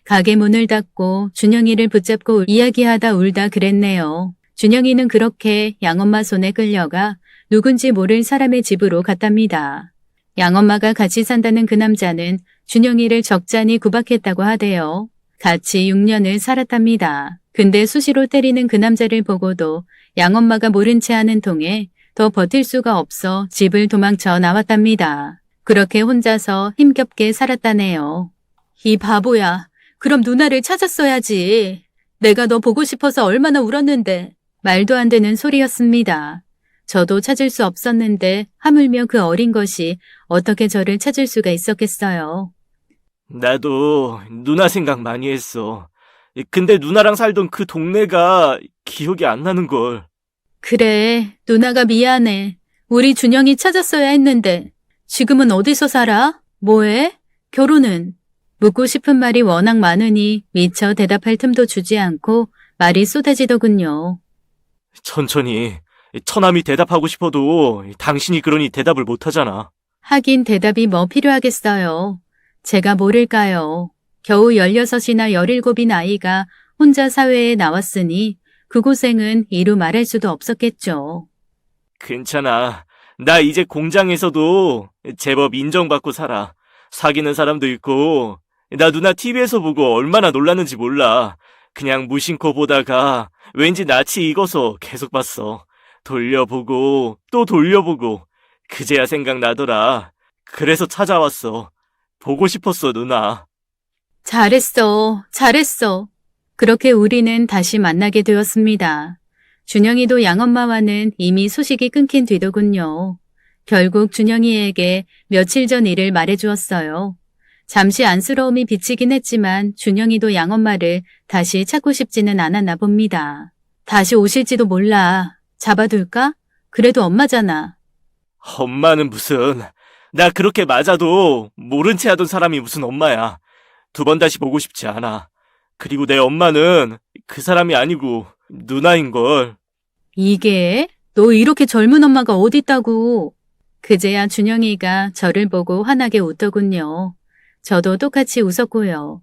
가게 문을 닫고 준영이를 붙잡고 이야기하다 울다 그랬네요. 준영이는 그렇게 양엄마 손에 끌려가 누군지 모를 사람의 집으로 갔답니다. 양엄마가 같이 산다는 그 남자는 준영이를 적잖이 구박했다고 하대요. 같이 6년을 살았답니다. 근데 수시로 때리는 그 남자를 보고도 양엄마가 모른 채 하는 통에 더 버틸 수가 없어 집을 도망쳐 나왔답니다. 그렇게 혼자서 힘겹게 살았다네요. 이 바보야. 그럼 누나를 찾았어야지. 내가 너 보고 싶어서 얼마나 울었는데. 말도 안 되는 소리였습니다. 저도 찾을 수 없었는데 하물며 그 어린 것이 어떻게 저를 찾을 수가 있었겠어요. 나도 누나 생각 많이 했어. 근데 누나랑 살던 그 동네가 기억이 안 나는걸. 그래, 누나가 미안해. 우리 준영이 찾았어야 했는데 지금은 어디서 살아? 뭐해? 결혼은? 묻고 싶은 말이 워낙 많으니 미처 대답할 틈도 주지 않고 말이 쏟아지더군요. 천천히. 처남이 대답하고 싶어도 당신이 그러니 대답을 못하잖아. 하긴 대답이 뭐 필요하겠어요. 제가 모를까요. 겨우 16이나 17인 아이가 혼자 사회에 나왔으니 그 고생은 이루 말할 수도 없었겠죠. 괜찮아. 나 이제 공장에서도 제법 인정받고 살아. 사귀는 사람도 있고, 나 누나 TV에서 보고 얼마나 놀랐는지 몰라. 그냥 무심코 보다가 왠지 낯이 익어서 계속 봤어. 돌려보고 또 돌려보고 그제야 생각나더라. 그래서 찾아왔어. 보고 싶었어, 누나. 잘했어. 잘했어. 그렇게 우리는 다시 만나게 되었습니다. 준영이도 양엄마와는 이미 소식이 끊긴 뒤더군요. 결국 준영이에게 며칠 전 일을 말해주었어요. 잠시 안쓰러움이 비치긴 했지만 준영이도 양엄마를 다시 찾고 싶지는 않았나 봅니다. 다시 오실지도 몰라. 잡아둘까? 그래도 엄마잖아. 엄마는 무슨. 나 그렇게 맞아도 모른 채 하던 사람이 무슨 엄마야. 2번 다시 보고 싶지 않아. 그리고 내 엄마는 그 사람이 아니고 누나인걸. 이게? 너 이렇게 젊은 엄마가 어딨다고. 그제야 준영이가 저를 보고 환하게 웃더군요. 저도 똑같이 웃었고요.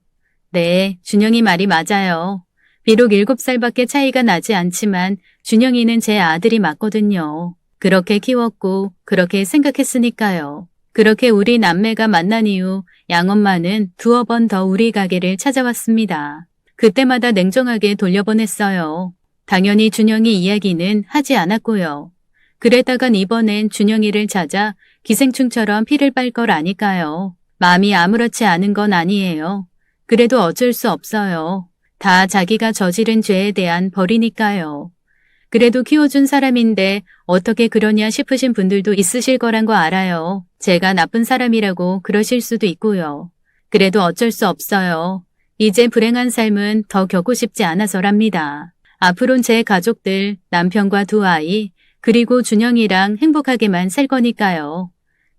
네, 준영이 말이 맞아요. 비록 7살밖에 차이가 나지 않지만 준영이는 제 아들이 맞거든요. 그렇게 키웠고 그렇게 생각했으니까요. 그렇게 우리 남매가 만난 이후 양엄마는 2번 더 우리 가게를 찾아왔습니다. 그때마다 냉정하게 돌려보냈어요. 당연히 준영이 이야기는 하지 않았고요. 그랬다간 이번엔 준영이를 찾아 기생충처럼 피를 빨 걸 아니까요. 마음이 아무렇지 않은 건 아니에요. 그래도 어쩔 수 없어요. 다 자기가 저지른 죄에 대한 벌이니까요. 그래도 키워준 사람인데 어떻게 그러냐 싶으신 분들도 있으실 거란 거 알아요. 제가 나쁜 사람이라고 그러실 수도 있고요. 그래도 어쩔 수 없어요. 이제 불행한 삶은 더 겪고 싶지 않아서랍니다. 앞으론 제 가족들, 남편과 두 아이, 그리고 준영이랑 행복하게만 살 거니까요.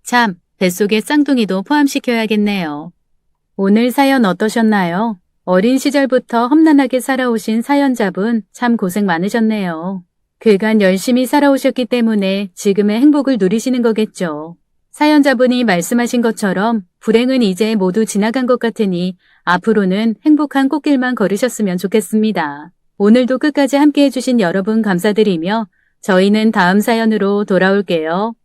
참, 뱃속에 쌍둥이도 포함시켜야겠네요. 오늘 사연 어떠셨나요? 어린 시절부터 험난하게 살아오신 사연자분 참 고생 많으셨네요. 그간 열심히 살아오셨기 때문에 지금의 행복을 누리시는 거겠죠. 사연자분이 말씀하신 것처럼 불행은 이제 모두 지나간 것 같으니 앞으로는 행복한 꽃길만 걸으셨으면 좋겠습니다. 오늘도 끝까지 함께 해주신 여러분 감사드리며 저희는 다음 사연으로 돌아올게요.